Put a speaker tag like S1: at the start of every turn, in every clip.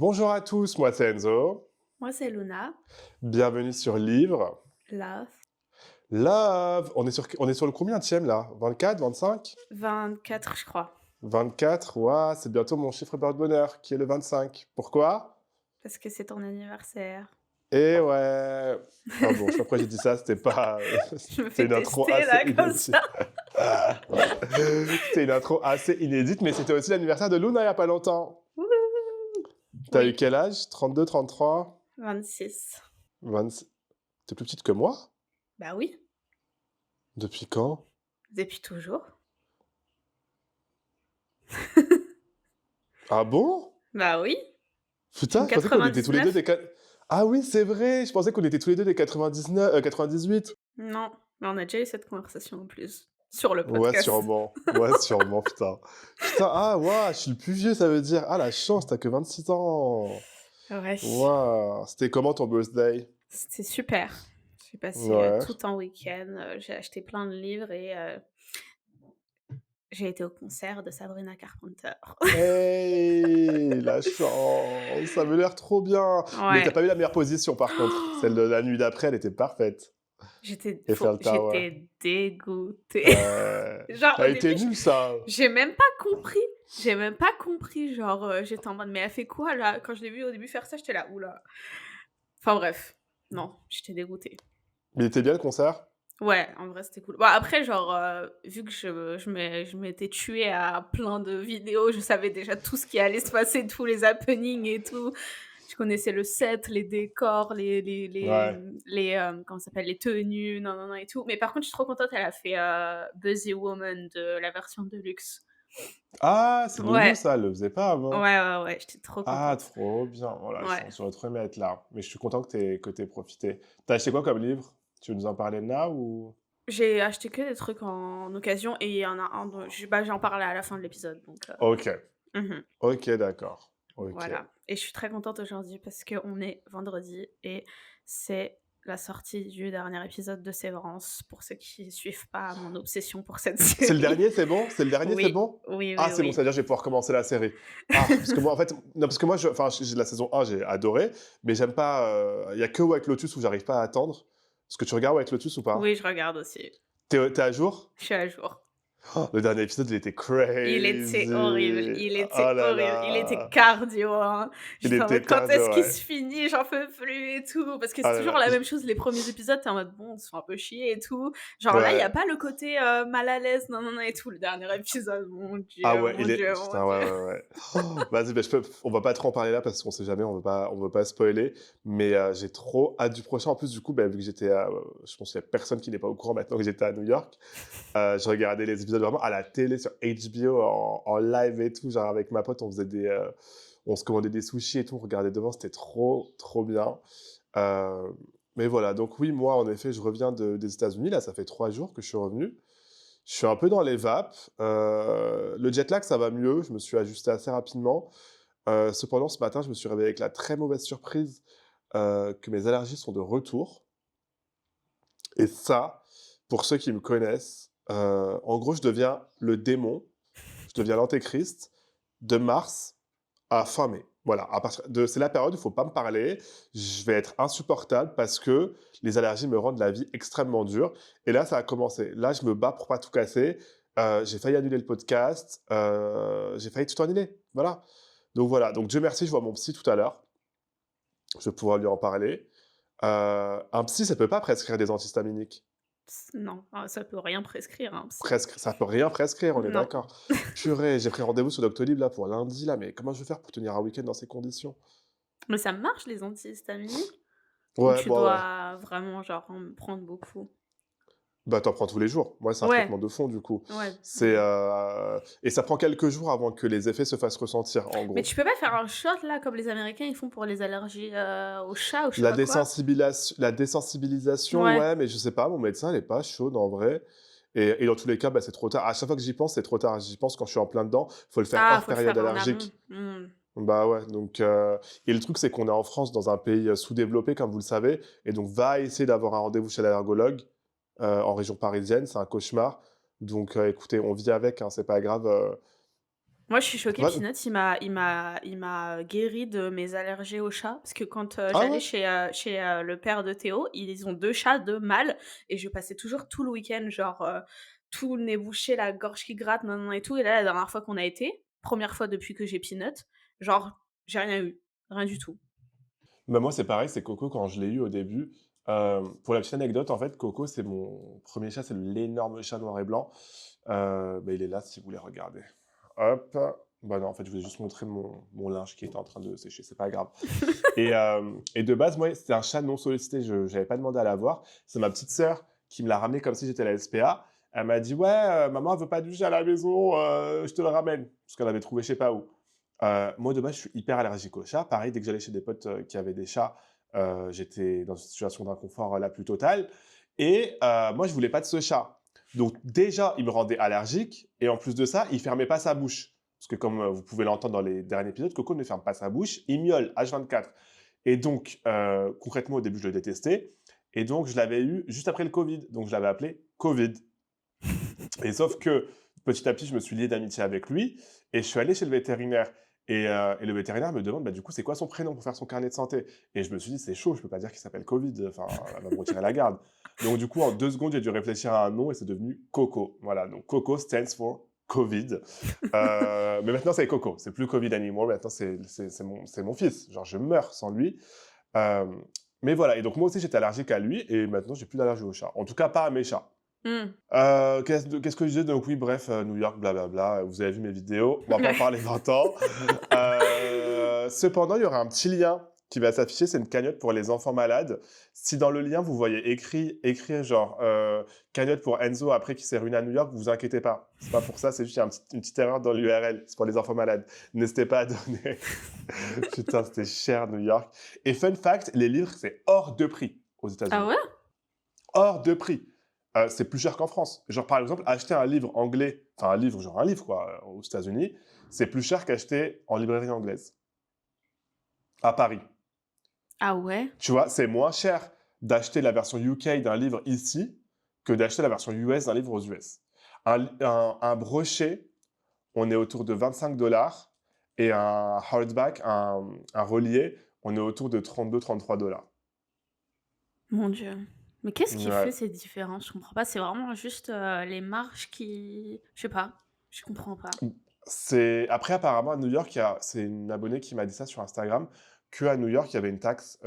S1: Bonjour à tous, moi c'est Enzo.
S2: Moi, c'est Luna.
S1: Bienvenue sur Livre.
S2: Love.
S1: Love! On est sur le combienième là? 24, 25?
S2: 24, je crois.
S1: 24, ouah, c'est bientôt mon chiffre porte-bonheur qui est le 25. Pourquoi?
S2: Parce que c'est ton anniversaire.
S1: Eh ouais! Ah bon, je sais pas pourquoi j'ai dit ça, c'était pas.
S2: Je me
S1: C'était
S2: fais
S1: une intro
S2: tester
S1: assez
S2: là, comme ça.
S1: inédite. C'était une intro assez inédite, mais c'était aussi l'anniversaire de Luna il y a pas longtemps.
S2: Wouhou.
S1: T'as eu
S2: Oui,
S1: quel âge? 32, 33?
S2: 26.
S1: 26. T'es plus petite que moi?
S2: Bah oui,
S1: Depuis quand?
S2: depuis toujours.
S1: Ah bon?
S2: Bah oui, je suis
S1: Putain,
S2: en
S1: je pensais qu'on était tous les deux
S2: 99.
S1: des Ah oui, c'est vrai! Je pensais qu'on était tous les deux des 99, 98.
S2: Non, mais on a déjà eu cette conversation en plus. Sur le
S1: Ouais,
S2: podcast.
S1: sûrement. Ouais, sûrement, putain. Putain, ah, waouh, je suis le plus vieux, ça veut dire. Ah, la chance, t'as que 26 ans.
S2: Ouais,
S1: Waouh. C'était comment ton birthday?
S2: c'était super. J'ai passé
S1: Ouais.
S2: tout un week-end. J'ai acheté plein de livres et j'ai été au concert de Sabrina Carpenter.
S1: Hey, la chance, ça avait l'air trop bien. Mais t'as
S2: Ouais.
S1: pas eu la meilleure position, par contre. Celle de la nuit d'après, elle était parfaite. Eiffel Tower.
S2: J'étais dégoûtée. Genre
S1: Ça
S2: au
S1: a été
S2: début,
S1: nul, ça.
S2: j'ai même pas compris. J'ai même pas compris, genre, j'étais en mode: «Mais elle fait quoi là?» Quand je l'ai vue au début faire ça, j'étais là: «Ouh là». Enfin bref, non, j'étais dégoûtée.
S1: Mais il était bien le concert?
S2: Ouais, en vrai, c'était cool. Bah, après genre, vu que je m'étais tuée à plein de vidéos, je savais déjà tout ce qui allait se passer, tous les happenings et tout. Je connaissais le set, les décors,
S1: Ouais.
S2: comment ça s'appelle? Les tenues, non, non, non et tout. Mais par contre, je suis trop contente, elle a fait, Busy Woman de la version de luxe.
S1: Ah, c'est nouveau
S2: Ouais,
S1: ça, elle le faisait pas
S2: ouais,
S1: avant.
S2: ouais, ouais, j'étais trop
S1: Ah,
S2: contente.
S1: trop bien. Oh la
S2: Ouais.
S1: chance, j'aurais trop aimé être là. Mais je suis content que t'aies profité. T'as acheté quoi comme livre? Tu veux nous en parler là ou?
S2: J'ai acheté que des trucs en occasion et il y en a un dont j'en parle à la fin de l'épisode donc
S1: Ok,
S2: mmh
S1: ok, d'accord. Ok.
S2: voilà et je suis très contente aujourd'hui parce qu'on est vendredi et c'est la sortie du dernier épisode de Sévrance, pour ceux qui suivent pas mon obsession pour cette
S1: C'est le
S2: série.
S1: dernier, c'est bon? C'est le dernier, c'est
S2: Oui,
S1: bon?
S2: oui,
S1: Ah,
S2: oui,
S1: c'est bon,
S2: oui.
S1: c'est-à-dire que je vais pouvoir commencer la série. Ah, parce que moi, en fait, non, parce que moi, enfin, j'ai la saison 1, j'ai adoré, mais j'aime pas. Il y a que White Lotus où j'arrive pas à attendre. Est-ce que tu regardes White Lotus ou
S2: Oui,
S1: pas?
S2: je regarde aussi.
S1: T'es à jour?
S2: Je suis à jour.
S1: Oh, le dernier épisode, il était
S2: Il était horrible,
S1: crazy.
S2: il
S1: Oh
S2: était
S1: là
S2: horrible, il était
S1: là.
S2: cardio, hein.
S1: Il
S2: J'étais en
S1: était
S2: mode: «Quand est-ce
S1: cardio,
S2: qu'il
S1: ouais.
S2: se finit? J'en peux plus et tout». Parce que
S1: Ah
S2: c'est
S1: là
S2: toujours
S1: là.
S2: la même chose, les premiers épisodes, tu en mode: «Bon, ils se font un peu chier et tout». Genre là, il y a
S1: Ouais.
S2: pas le côté, mal à l'aise, non, non, non et tout. Le dernier épisode,
S1: Ah
S2: mon
S1: ouais, il est
S2: Dieu, mon
S1: putain, ouais,
S2: Dieu.
S1: ouais, ouais. Oh, vas-y, bah, on va pas trop en parler là parce qu'on sait jamais, on veut pas spoiler, mais j'ai trop hâte du prochain. En plus, du coup, bah, vu que j'étais à, je pense qu'il y a personne qui n'est pas au courant maintenant que j'étais à New York, je regardais les épisodes vraiment à la télé sur HBO en live et tout, genre avec ma pote, on se commandait des sushis et tout, on regardait devant, c'était trop, trop bien. Heu, mais voilà, donc oui, moi, en effet, je reviens des États-Unis, là, ça fait 3 jours que je suis revenu. Je suis un peu dans les vapes. Le jet lag, ça va mieux. Je me suis ajusté assez rapidement. Cependant, ce matin, je me suis réveillé avec la très mauvaise surprise que mes allergies sont de retour. Et ça, pour ceux qui me connaissent, en gros, je deviens le démon, je deviens l'antéchrist de mars à fin mai. Voilà, c'est la période où il ne faut pas me parler. Je vais être insupportable parce que les allergies me rendent la vie extrêmement dure. Et là, ça a commencé. Là, je me bats pour pas tout casser. J'ai failli annuler le podcast. J'ai failli tout annuler. Voilà. Donc voilà. Donc Dieu merci, je vois mon psy tout à l'heure. Je vais pouvoir lui en parler. Un psy, ça peut pas prescrire des antihistaminiques.
S2: Non, ça peut rien prescrire, un psy.
S1: Presque, ça peut rien prescrire, on est
S2: Non.
S1: d'accord. Purée, j'ai pris rendez-vous sur Doctolib là pour lundi là, mais comment je vais faire pour tenir un week-end dans ces conditions?
S2: Mais ça marche les antihistaminiques? Ou
S1: Ouais,
S2: tu
S1: bon, ouais.
S2: dois vraiment genre en prendre beaucoup?
S1: Bah, t'en prends tous les jours. Moi, c'est un
S2: Ouais,
S1: traitement de fond, du coup.
S2: ouais,
S1: C'est,
S2: mmh.
S1: et ça prend quelques jours avant que les effets se fassent ressentir, en
S2: Mais
S1: gros.
S2: tu peux pas faire un shot là, comme les Américains ils font pour les allergies, aux chats ou je sais pas quoi?
S1: La désensibilisation,
S2: Ouais.
S1: ouais, mais je sais pas, mon médecin, il est pas chaud, en vrai. Et dans tous les cas, bah, c'est trop tard. À chaque fois que j'y pense, c'est trop tard. J'y pense quand je suis en plein dedans. Faut le faire
S2: Ah,
S1: hors
S2: faut le
S1: période
S2: faire en amont.
S1: allergique.
S2: Mmh.
S1: Bah, ouais, donc et le truc, c'est qu'on est en France, dans un pays, sous-développé, comme vous le savez, et donc va essayer d'avoir un rendez-vous chez l'allergologue, en région parisienne, c'est un cauchemar. Donc écoutez, on vit avec, hein, c'est pas grave,
S2: Moi, je suis choquée,
S1: Ouais.
S2: Peanut, il m'a guéri de mes allergies aux chats parce que quand,
S1: Ah
S2: j'allais
S1: ouais?
S2: chez le père de Théo, ils ont 2 chats, 2 mâles et je passais toujours tout le week-end, genre, tout le nez bouché, la gorge qui gratte, nin nin et tout et là, la dernière fois qu'on a été, première fois depuis que j'ai Peanut, genre, j'ai rien eu, rien du tout.
S1: Bah, moi, c'est pareil, c'est Coco quand je l'ai eu au début. Pour la petite anecdote, en fait, Coco, c'est mon premier chat, c'est l'énorme chat noir et blanc. Bah, il est là si vous voulez regarder. Hop. Bah non, en fait, je voulais juste montrer mon linge qui était en train de sécher, c'est pas grave. Et de base, moi, c'était un chat non sollicité, je n'avais pas demandé à l'avoir. C'est ma petite sœur qui me l'a ramené comme si j'étais la SPA. Elle m'a dit, ouais, maman, elle veut pas de chat à la maison, je te le ramène. Parce qu'elle avait trouvé je sais pas où. Moi, de base, je suis hyper allergique aux chats. Pareil, dès que j'allais chez des potes qui avaient des chats, j'étais dans une situation d'inconfort la plus totale. Et moi, je voulais pas de ce chat. Donc déjà, il me rendait allergique. Et en plus de ça, il fermait pas sa bouche. Parce que comme vous pouvez l'entendre dans les derniers épisodes, Coco ne ferme pas sa bouche. Il miaule H24. Et donc, concrètement, au début, je le détestais. Et donc, je l'avais eu juste après le Covid. Donc, je l'avais appelé Covid. Et sauf que petit à petit, je me suis lié d'amitié avec lui et je suis allé chez le vétérinaire. Et le vétérinaire me demande, bah, du coup, c'est quoi son prénom pour faire son carnet de santé? Et je me suis dit, c'est chaud, je peux pas dire qu'il s'appelle Covid, enfin, elle va me retirer la garde. Donc, du coup, en 2 secondes, j'ai dû réfléchir à un nom et c'est devenu Coco. Voilà, donc Coco stands for Covid. Mais maintenant, c'est Coco, c'est plus Covid anymore, maintenant, c'est mon fils. Genre, je meurs sans lui. Euh, mais voilà, et donc moi aussi, j'étais allergique à lui et maintenant, j'ai plus d'allergie aux chats. En tout cas, pas à mes chats.
S2: Mmh.
S1: Qu'est-ce que je disais? Donc oui, bref, New York, blablabla, vous avez vu mes vidéos, on va pas en parler 20 ans. Cependant, il y aura un petit lien qui va s'afficher, c'est une cagnotte pour les enfants malades. Si dans le lien, vous voyez écrire genre cagnotte pour Enzo après qui s'est ruiné à New York, vous inquiétez pas. C'est pas pour ça, c'est juste il y a une petite erreur dans l'URL. C'est pour les enfants malades. N'hésitez pas à donner. Putain, c'était cher New York. Et fun fact, les livres, c'est hors de prix aux
S2: Ah
S1: États-Unis.
S2: ouais?
S1: Hors de prix. C'est plus cher qu'en France. Genre, par exemple, acheter un livre anglais, enfin un livre quoi, aux États-Unis, c'est plus cher qu'acheter en librairie anglaise, à Paris.
S2: Ah ouais?
S1: Tu vois, c'est moins cher d'acheter la version UK d'un livre ici que d'acheter la version US d'un livre aux US. Un brochet, on est autour de 25 $ et un hardback, un relié, on est autour de 32-33 $.
S2: Mon Dieu. Mais qu'est-ce qui
S1: Ouais.
S2: fait ces différences? Je comprends pas, c'est vraiment juste, les marges qui je sais pas, je comprends pas.
S1: Après, apparemment, à New York, c'est une abonnée qui m'a dit ça sur Instagram, qu'à New York, il y avait une taxe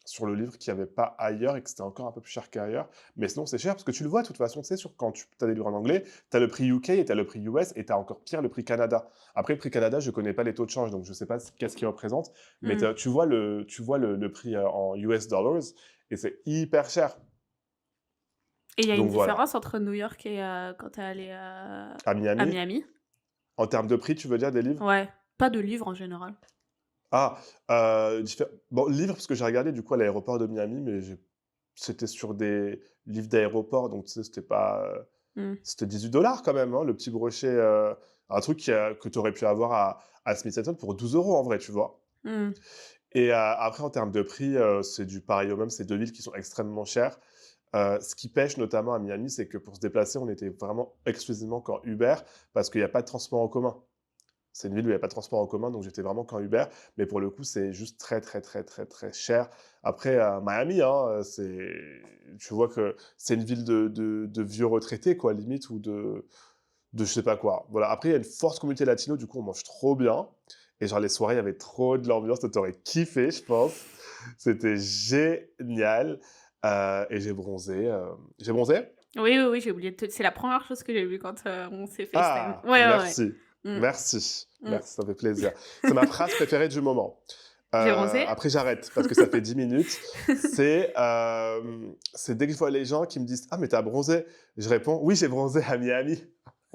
S1: sur le livre qu'il n'y avait pas ailleurs et que c'était encore un peu plus cher qu'ailleurs. Mais sinon, c'est cher parce que tu le vois, de toute façon, tu sais, quand tu as des livres en anglais, tu as le prix UK et tu as le prix US et tu as encore pire le prix Canada. Après, le prix Canada, je ne connais pas les taux de change, donc je ne sais pas qu'est-ce qu'il représente, mais
S2: Mmh.
S1: tu vois le prix en US dollars et c'est hyper cher.
S2: Et il y a une
S1: Donc voilà.
S2: différence entre New York et quand tu es allé,
S1: À
S2: à
S1: Miami,
S2: Miami?
S1: en termes de prix, tu veux dire des livres?
S2: Ouais, pas de livres en général.
S1: Ah, bon, livre, parce que j'ai regardé du coup à l'aéroport de Miami, mais c'était sur des livres d'aéroport, donc tu sais, c'était pas,
S2: Mmh.
S1: c'était 18 $ quand même, hein, le petit brochet, un truc que tu aurais pu avoir à Smith pour 12 € en vrai, tu vois?
S2: Mmh.
S1: Et après en termes de prix, c'est du pareil au même, c'est 2 villes qui sont extrêmement chères. Ce qui pêche notamment à Miami, c'est que pour se déplacer, on était vraiment exclusivement qu'en Uber, parce qu'il y a pas de transport en commun. C'est une ville où il y a pas de transport en commun, donc j'étais vraiment qu'en Uber. Mais pour le coup, c'est juste très, très, très, très, très cher. Après, Miami, hein, tu vois que c'est une ville de vieux retraités, quoi, limite, ou de je sais pas quoi. Voilà. Après, il y a une forte communauté latino, du coup, on mange trop bien. Et genre, les soirées, il y avait trop de l'ambiance. Tu aurais kiffé, je pense. C'était génial. Et j'ai bronzé. J'ai bronzé?
S2: Oui, oui, oui, j'ai oublié de te c'est la première chose que j'ai vue quand, on s'est FaceTime.
S1: Ah,
S2: Ouais, ouais, ouais.
S1: merci.
S2: Mmh.
S1: Merci.
S2: Mmh.
S1: Merci, ça fait plaisir. C'est ma phrase préférée du moment.
S2: J'ai bronzé?
S1: Après, j'arrête parce que ça fait 10 minutes. C'est dès que je vois les gens qui me disent: «Ah, mais t'as bronzé?» Je réponds: «Oui, j'ai bronzé à Miami».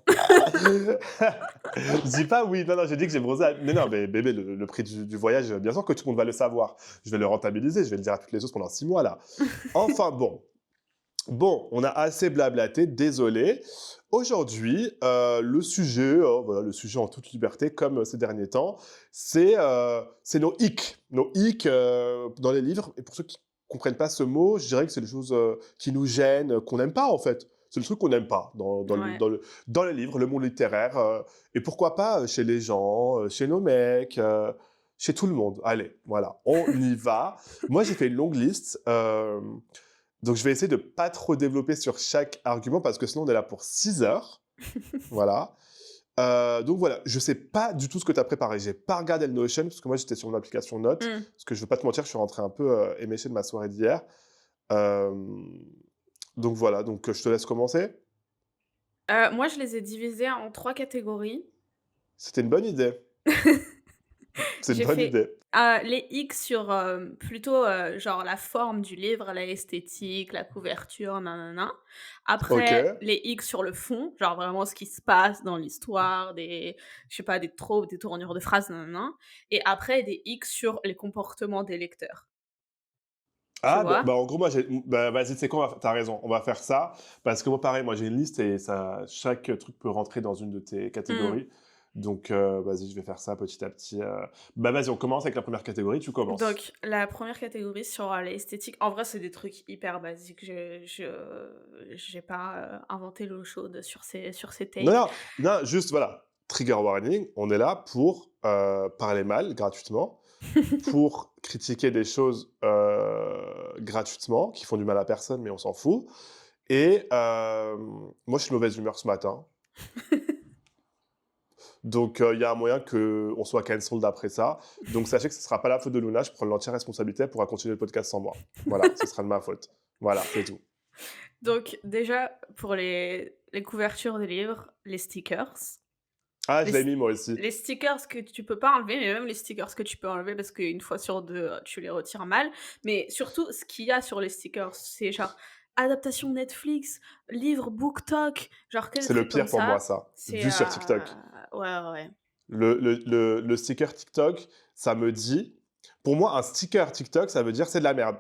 S1: Je dis pas oui, non, non, je dis que j'ai bronzé mais non, mais bébé, le prix du voyage, bien sûr que tout le monde va le savoir. Je vais le rentabiliser, je vais le dire à toutes les sauces pendant 6 mois, là. Enfin bon. Bon, on a assez blablaté, désolé. Aujourd'hui, le sujet, voilà, le sujet en toute liberté, comme ces derniers temps, c'est nos hicks. Nos hicks dans les livres. Et pour ceux qui ne comprennent pas ce mot, je dirais que c'est des choses qui nous gênent, qu'on n'aime pas en fait. C'est le truc qu'on n'aime pas
S2: Ouais.
S1: dans les livres, le monde littéraire. Et pourquoi pas chez les gens, chez nos mecs, chez tout le monde. Allez, voilà, on y va. Moi, j'ai fait une longue liste. Donc, je vais essayer de pas trop développer sur chaque argument parce que sinon, on est là pour 6 heures. Voilà. Donc voilà, je sais pas du tout ce que tu as préparé. J'ai pas regardé le Notion parce que moi, j'étais sur mon application Notes.
S2: Mmh.
S1: Parce que je veux pas te mentir, je suis rentré un peu éméché de ma soirée d'hier. Euh, donc voilà, donc je te laisse commencer.
S2: Moi, je les ai divisés en 3 catégories.
S1: C'était une bonne idée. C'est une
S2: J'ai
S1: bonne
S2: fait,
S1: idée.
S2: les X sur, plutôt, genre la forme du livre, la esthétique, la couverture, nin.
S1: Ok.
S2: Après, les X sur le fond, genre vraiment ce qui se passe dans l'histoire, des je sais pas, des tropes, des tournures de phrases, nin. Et après des X sur les comportements des lecteurs, tu
S1: Ah, bah,
S2: vois?
S1: bah, en gros, moi, bah, vas-y, tu sais quoi, t'as raison, on va faire ça. Parce que moi, pareil, moi, j'ai une liste et ça, chaque truc peut rentrer dans une de tes
S2: Mmh.
S1: catégories. Donc, vas-y, je vais faire ça petit à petit. Bah, vas-y, on commence avec la première catégorie, tu commences.
S2: Donc la première catégorie sur, l'esthétique, en vrai, c'est des trucs hyper basiques. Je j'ai pas, inventé l'eau chaude sur ces
S1: Non,
S2: takes.
S1: non, non, juste, voilà, trigger warning, on est là pour parler mal gratuitement, pour critiquer des choses gratuitement, qui font du mal à personne, mais on s'en fout. Et moi, je suis de mauvaise humeur ce matin. Donc, il y a un moyen qu'on soit cancelled après ça. Donc, sachez que ce ne sera pas la faute de Luna. Je prends l'entière responsabilité. Elle pourra continuer le podcast sans moi. Voilà, ce sera de ma faute. Voilà, c'est tout.
S2: Donc déjà, pour les couvertures des livres, les stickers.
S1: Ah, je
S2: Les
S1: l'ai
S2: st
S1: mis moi aussi.
S2: les stickers que tu peux pas enlever, mais même les stickers que tu peux enlever parce qu'une fois sur 2, tu les retires mal. Mais surtout, ce qu'il y a sur les stickers, c'est genre adaptation Netflix, livre BookTok, genre que des
S1: C'est le
S2: trucs comme
S1: pire pour moi,
S2: ça.
S1: ça.
S2: C'est,
S1: Vu sur TikTok.
S2: ouais, ouais, ouais.
S1: Le sticker TikTok, ça me dit... Pour moi, un sticker TikTok, ça veut dire c'est de la merde.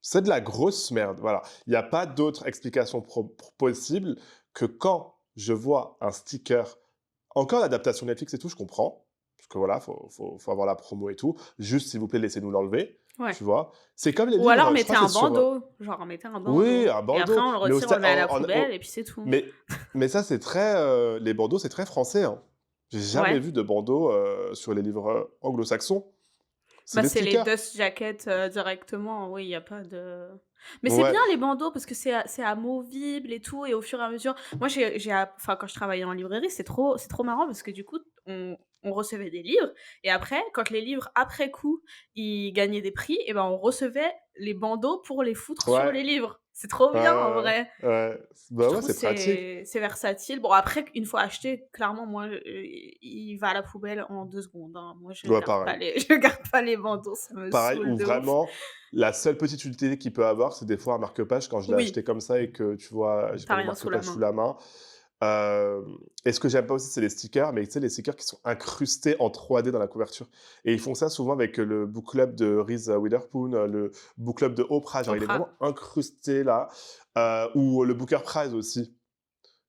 S1: C'est de la grosse merde, voilà. Il n'y a pas d'autre explication possible que quand je vois un sticker, encore l'adaptation Netflix et tout, je comprends, parce que voilà, faut avoir la promo et tout. Juste, s'il vous plaît, laissez-nous l'enlever,
S2: Ouais.
S1: tu vois. C'est comme les
S2: Ou alors
S1: livres, je crois
S2: mettez
S1: que c'est
S2: un
S1: sur...
S2: bandeau, genre mettez un
S1: oui,
S2: bandeau
S1: un
S2: et après
S1: bandeau,
S2: on le
S1: mais
S2: retire, on le met à la poubelle et puis c'est tout.
S1: mais, mais ça, c'est très... les bandeaux, c'est très français, hein. J'ai jamais
S2: Ouais.
S1: vu de bandeau sur les livres anglo-saxons. C'est
S2: Bah,
S1: des
S2: c'est les
S1: stickers.
S2: dust jackets, directement, oui, il y a pas de mais c'est
S1: Ouais,
S2: bien les bandeaux parce que c'est amovible et tout et au fur et à mesure moi enfin, quand je travaillais en librairie, c'est trop marrant parce que du coup, on recevait des livres et après, quand les livres, après coup, ils gagnaient des prix et ben, on recevait les bandeaux pour les foutre sur
S1: ouais,
S2: les livres. C'est trop
S1: ouais,
S2: bien en
S1: ouais,
S2: vrai.
S1: ouais. Ouais.
S2: Je
S1: Bah ouais,
S2: trouve
S1: c'est pratique.
S2: c'est versatile. Bon après, une fois acheté, clairement moi, il va à la poubelle en 2 secondes, hein. Moi je
S1: Ouais,
S2: garde
S1: pareil.
S2: pas les je garde pas les bandeaux, ça me
S1: Pareil,
S2: saoule
S1: ou
S2: de ouf.
S1: vraiment, la seule petite utilité qu'il peut avoir, c'est des fois un marque-page, quand je l'ai acheté
S2: Oui,
S1: comme ça et que tu vois, j'ai
S2: tu as
S1: pas mon
S2: rien sous la
S1: marque-page sous
S2: main.
S1: la main. Et ce que j'aime pas aussi, c'est les stickers, mais tu sais, les stickers qui sont incrustés en 3D dans la couverture. Et ils font ça souvent avec le book club de Reese Witherspoon, le book club de Oprah, genre il est
S2: Oprah,
S1: vraiment incrusté là. Ou le Booker Prize aussi.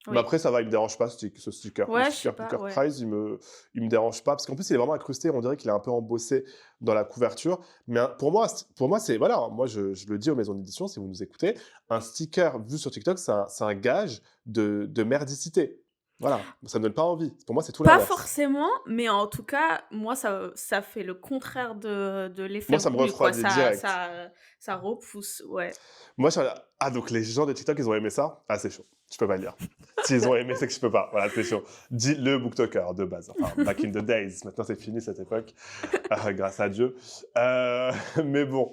S1: Mais
S2: oui.
S1: après, ça va, il me dérange pas ce sticker. Le
S2: Ouais, je sais
S1: sticker
S2: pas,
S1: Booker
S2: ouais.
S1: Prize, il me dérange pas parce qu'en plus, il est vraiment incrusté. On dirait qu'il est un peu embossé dans la couverture. Mais pour moi, c'est voilà. Moi, je le dis aux maisons d'édition, si vous nous écoutez, un sticker vu sur TikTok, c'est un gage de merdicité. Voilà, ça me donne pas envie. Pour moi, c'est tout
S2: Pas
S1: l'inverse.
S2: forcément, mais en tout cas, moi ça fait le contraire de l'effet
S1: Moi, ça me
S2: voulu quoi.
S1: refroidit direct.
S2: Ça repousse, ouais.
S1: Moi, je suis là, ah, donc les gens de TikTok, ils ont aimé ça? Ah, c'est chaud. Je peux pas le dire. S'ils ont aimé, c'est que je peux pas. Voilà, c'est chaud. Dis le booktoker de base. Enfin, back in the days. Maintenant, c'est fini cette époque. Grâce à Dieu. Mais bon.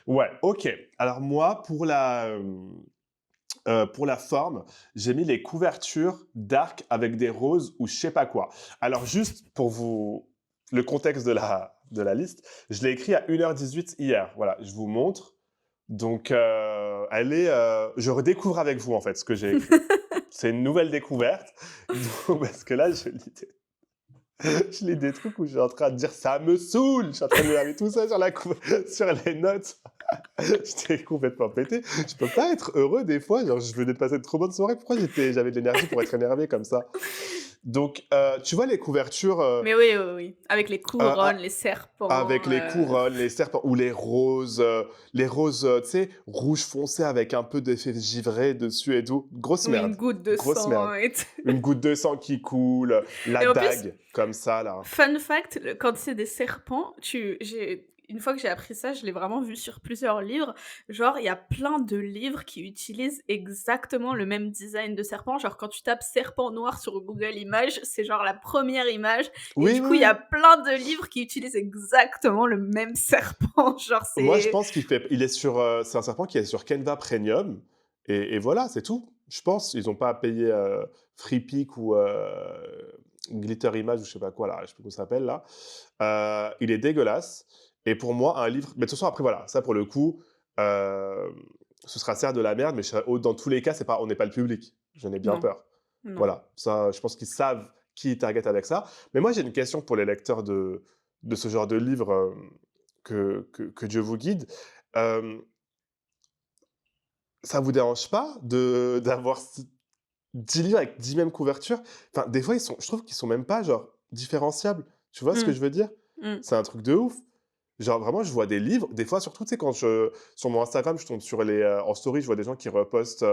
S1: Ouais, ok. Alors, moi, pour la forme, j'ai mis les couvertures d'arc avec des roses ou je sais pas quoi. Alors, juste pour vous. Le contexte de la liste, je l'ai écrit à 1h18 hier. Voilà, je vous montre. Donc, je redécouvre avec vous, en fait, ce que j'ai écrit. C'est une nouvelle découverte. Donc, parce que là, je lis des trucs où je suis en train de dire « ça me saoule !» Je suis en train de regarder tout ça sur, sur les notes. J'étais complètement pété. Je peux pas être heureux des fois, genre je venais de passer de trop bonnes soirées, pourquoi j'avais de l'énergie pour être énervé comme ça? Donc tu vois les couvertures,
S2: Mais oui, oui, oui, avec les
S1: a
S2: couronnes, les serpents,
S1: avec les couronnes, les serpents ou les roses, tu sais, rouge foncé avec un peu d'effet givré dessus et tout.
S2: ou une goutte de
S1: Grosse merde.
S2: sang et tout.
S1: Une goutte de sang qui coule, la
S2: Et en plus,
S1: dague comme ça là.
S2: fun fact, quand c'est des serpents, une fois que j'ai appris ça, je l'ai vraiment vu sur plusieurs livres. Genre, il y a plein de livres qui utilisent exactement le même design de serpent. Genre, quand tu tapes serpent noir sur Google Images, c'est genre la première image. Et
S1: Oui,
S2: du
S1: oui,
S2: coup, il y a
S1: oui.
S2: plein de livres qui utilisent exactement le même serpent. Genre,
S1: Moi je
S2: c'est.
S1: pense il est sur, c'est un serpent qui est sur Canva Premium et voilà, c'est tout. Je pense, ils ont pas à payer, Freepik ou, Glitter Image ou je sais pas quoi là, je sais plus comment ça s'appelle là. Il est dégueulasse et pour moi un livre mais de toute façon après voilà, ça pour le coup, hem, ce sera certes de la merde, mais dans tous les cas, c'est pas on n'est pas le public. J'en ai bien
S2: Non,
S1: peur.
S2: non.
S1: Voilà, ça, je pense qu'ils savent qui ils targetent avec ça. Mais moi, j'ai une question pour les lecteurs de ce genre de livre, que Dieu vous guide. Hem, Ça vous dérange pas d'avoir 10 livres avec 10 mêmes couvertures? Enfin, des fois, je trouve qu'ils sont même pas, genre, différenciables. Tu vois ce que
S2: Mmh,
S1: je veux dire?
S2: mmh.
S1: C'est un truc de ouf. Genre, vraiment, je vois des livres, des fois, surtout, tu sais, sur mon Instagram, je tombe sur en story, je vois des gens qui repostent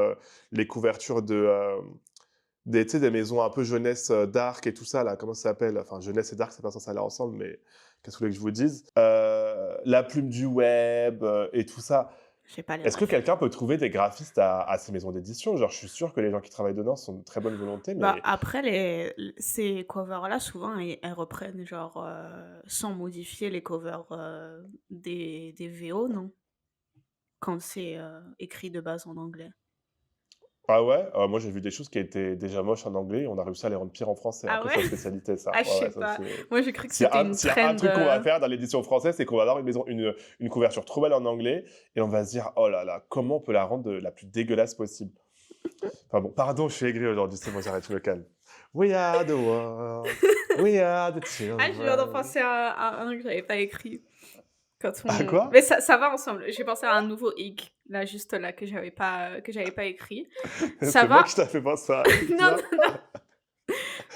S1: les couvertures tu sais, des maisons un peu jeunesse dark et tout ça, là, comment ça s'appelle? Enfin, jeunesse et dark, c'est pas censé aller ensemble, mais qu'est-ce que vous voulez que je vous dise? La plume du web et tout ça.
S2: J'ai pas les
S1: Est-ce que
S2: refs.
S1: quelqu'un peut trouver des graphistes à ces maisons d'édition? Genre, je suis sûr que les gens qui travaillent dedans sont de très bonne volonté,
S2: Bah,
S1: mais
S2: après ces covers-là, souvent, elles reprennent genre, sans modifier les covers, des VO, non? Quand c'est, écrit de base en anglais.
S1: ah ouais? Moi, j'ai vu des choses qui étaient déjà moches en anglais et on a réussi à les rendre pires en français.
S2: Ah
S1: Après,
S2: ouais?
S1: c'est la spécialité, ça.
S2: Ah, je
S1: Ouais,
S2: sais
S1: ouais, ça,
S2: pas.
S1: c'est
S2: Moi, j'ai cru que c'était une
S1: s'il y a un
S2: trend,
S1: truc qu'on va faire dans l'édition française, c'est qu'on va avoir une couverture trop belle en anglais et on va se dire: «Oh là là, comment on peut la rendre la plus dégueulasse possible?» Enfin bon, pardon, je suis aigri aujourd'hui, c'est bon, j'arrête, je me calme. We are the world, we are the
S2: Ah, je viens d'en
S1: children.
S2: penser à un que j'avais pas écrit. Quand
S1: Ah
S2: on
S1: quoi?
S2: mais ça va ensemble. J'ai pensé à un nouveau hic, là, juste là, que j'avais pas écrit. Ça
S1: C'est moi
S2: va
S1: qui t'a fait penser à
S2: non,
S1: toi?
S2: non, non.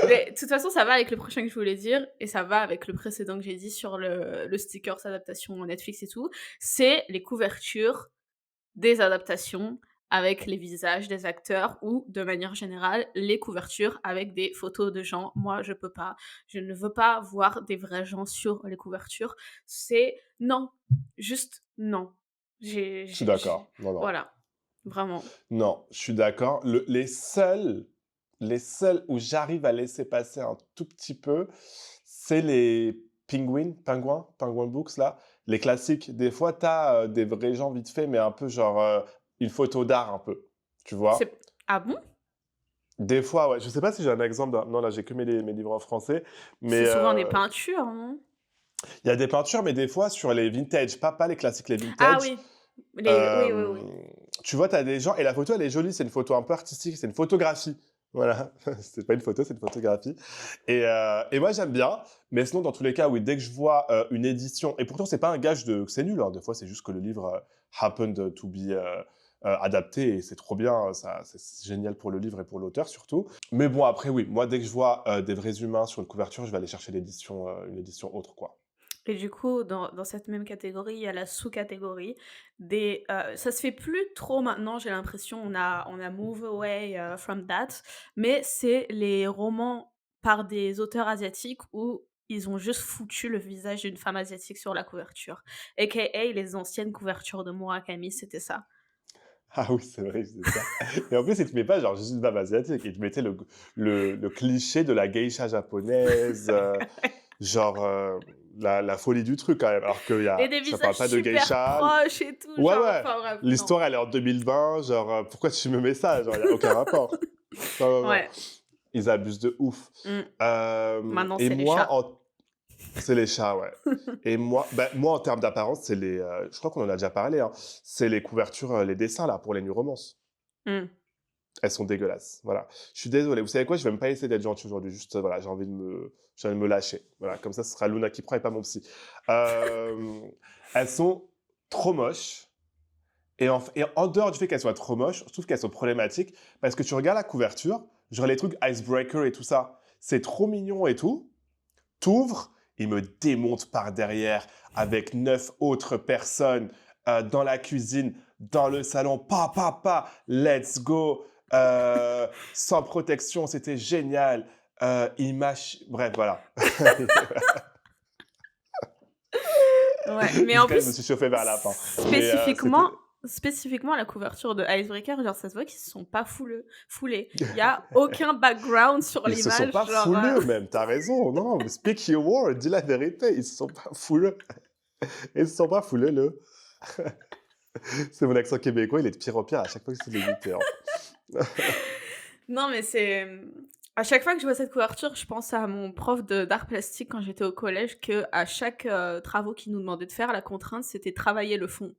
S2: Mais de toute façon, ça va avec le prochain que je voulais dire et ça va avec le précédent que j'ai dit sur le stickers adaptation Netflix et tout. C'est les couvertures des adaptations avec les visages des acteurs ou, de manière générale, les couvertures avec des photos de gens. Moi, je peux pas. Je ne veux pas voir des vrais gens sur les couvertures. C'est non, juste non.
S1: Je suis d'accord. Non, non.
S2: Voilà, vraiment.
S1: Non, je suis d'accord. Les seuls où j'arrive à laisser passer un tout petit peu, c'est les Penguin Books, là. Les classiques. Des fois, tu as des vrais gens vite fait, mais un peu genre une photo d'art, un peu. Tu vois?
S2: C'est ah bon?
S1: Des fois, ouais. Je sais pas si j'ai un exemple. Non, là, j'ai que mes livres en français. Mais
S2: C'est souvent des peintures, non?
S1: il y a des peintures, mais des fois, sur les vintage, pas les classiques, les
S2: Ah
S1: vintage.
S2: oui, oui, oui, oui.
S1: Tu vois, tu as des gens, et la photo, elle est jolie, c'est une photo un peu artistique, c'est une photographie. Voilà, c'est pas une photo, c'est une photographie. Et moi, j'aime bien, mais sinon, dans tous les cas, oui, dès que je vois une édition, et pourtant, c'est pas un gage que c'est nul, hein, des fois, c'est juste que le livre happened to be adapté, et c'est trop bien, c'est génial pour le livre et pour l'auteur surtout. Mais bon, après, oui, moi, dès que je vois des vrais humains sur une couverture, je vais aller chercher une édition autre, quoi.
S2: Et du coup, dans cette même catégorie, il y a la sous-catégorie des, ça se fait plus trop maintenant, j'ai l'impression, on a move away, from that, mais c'est les romans par des auteurs asiatiques où ils ont juste foutu le visage d'une femme asiatique sur la couverture. AKA les anciennes couvertures de Murakami, c'était ça.
S1: Ah oui, c'est vrai, c'est ça. Et en plus, il te met pas genre juste une femme asiatique, il te mettait le cliché de la geisha japonaise, genre la folie du truc quand même, alors que
S2: Et des
S1: ça parle
S2: visages
S1: pas de
S2: super
S1: geisha.
S2: proches et tout,
S1: Ouais,
S2: genre,
S1: ouais,
S2: enfin bref, non.
S1: l'histoire elle est en 2020, genre pourquoi tu me mets ça? Genre, il y a aucun rapport. Non, non, non,
S2: Ouais,
S1: ils abusent de ouf.
S2: mmh. Maintenant
S1: Et
S2: c'est les
S1: moi,
S2: chats.
S1: c'est les chats, ouais. Et moi en termes d'apparence, c'est je crois qu'on en a déjà parlé, hein, c'est les couvertures, les dessins là, pour les New Romances.
S2: Mmh.
S1: Elles sont dégueulasses, voilà. Je suis désolé, vous savez quoi? Je vais même pas essayer d'être gentil aujourd'hui, juste, voilà, j'ai envie de me lâcher. Voilà, comme ça, ce sera Luna qui prend et pas mon psy. Hem, Elles sont trop moches, Et en dehors du fait qu'elles soient trop moches, je trouve qu'elles sont problématiques parce que tu regardes la couverture, genre les trucs Icebreaker et tout ça, c'est trop mignon et tout. T'ouvres, il me démonte par derrière avec 9 autres personnes dans la cuisine, dans le salon, let's go, sans protection, c'était génial. Bref, voilà.
S2: Ouais, mais en
S1: Jusqu'à là, je me
S2: plus,
S1: suis chauffé vers la fin. Mais
S2: spécifiquement
S1: c'était...
S2: spécifiquement la couverture de Icebreaker, genre ça se voit qu'ils se sont pas foulés. Il y a aucun background sur
S1: Ils se sont
S2: l'image,
S1: pas
S2: genre,
S1: fouleux même, t'as raison. Non, mais speak your word, dis la vérité, ils se sont pas fouleux. Ils se sont pas fouleux, le. C'est mon accent québécois, il est de pire en pire à chaque fois que c'est limité.
S2: Non, mais c'est, à chaque fois que je vois cette couverture, je pense à mon prof d'art plastique quand j'étais au collège, qu'à chaque, travaux qu'il nous demandait de faire, la contrainte, c'était travailler le fond.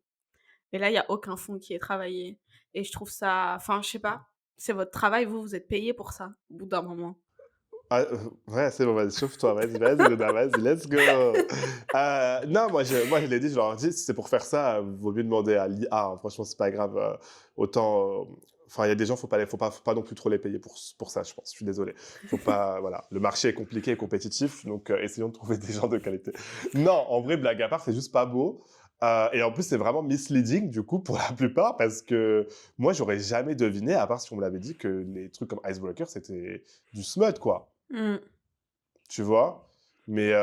S2: Et là, il y a aucun fond qui est travaillé et je trouve ça, enfin, je sais pas, c'est votre travail, vous êtes payés pour ça, au bout d'un moment.
S1: Ah, ouais, c'est bon, vas-y, chauffe-toi, vas-y, Luna, vas-y, let's go. Non, moi, je l'ai dit, je leur ai dit, si c'est pour faire ça, vaut mieux demander à l'IA, hein. Franchement, c'est pas grave. Autant. Enfin, il y a des gens, faut pas non plus trop les payer pour ça, je pense. Je suis désolé. Faut pas, voilà. Le marché est compliqué et compétitif, donc essayons de trouver des gens de qualité. Non, en vrai, blague à part, c'est juste pas beau. Et en plus, c'est vraiment misleading, du coup, pour la plupart, parce que moi, j'aurais jamais deviné, à part si on me l'avait dit, que les trucs comme Icebreaker, c'était du smut, quoi.
S2: Mmh.
S1: Tu vois? Mais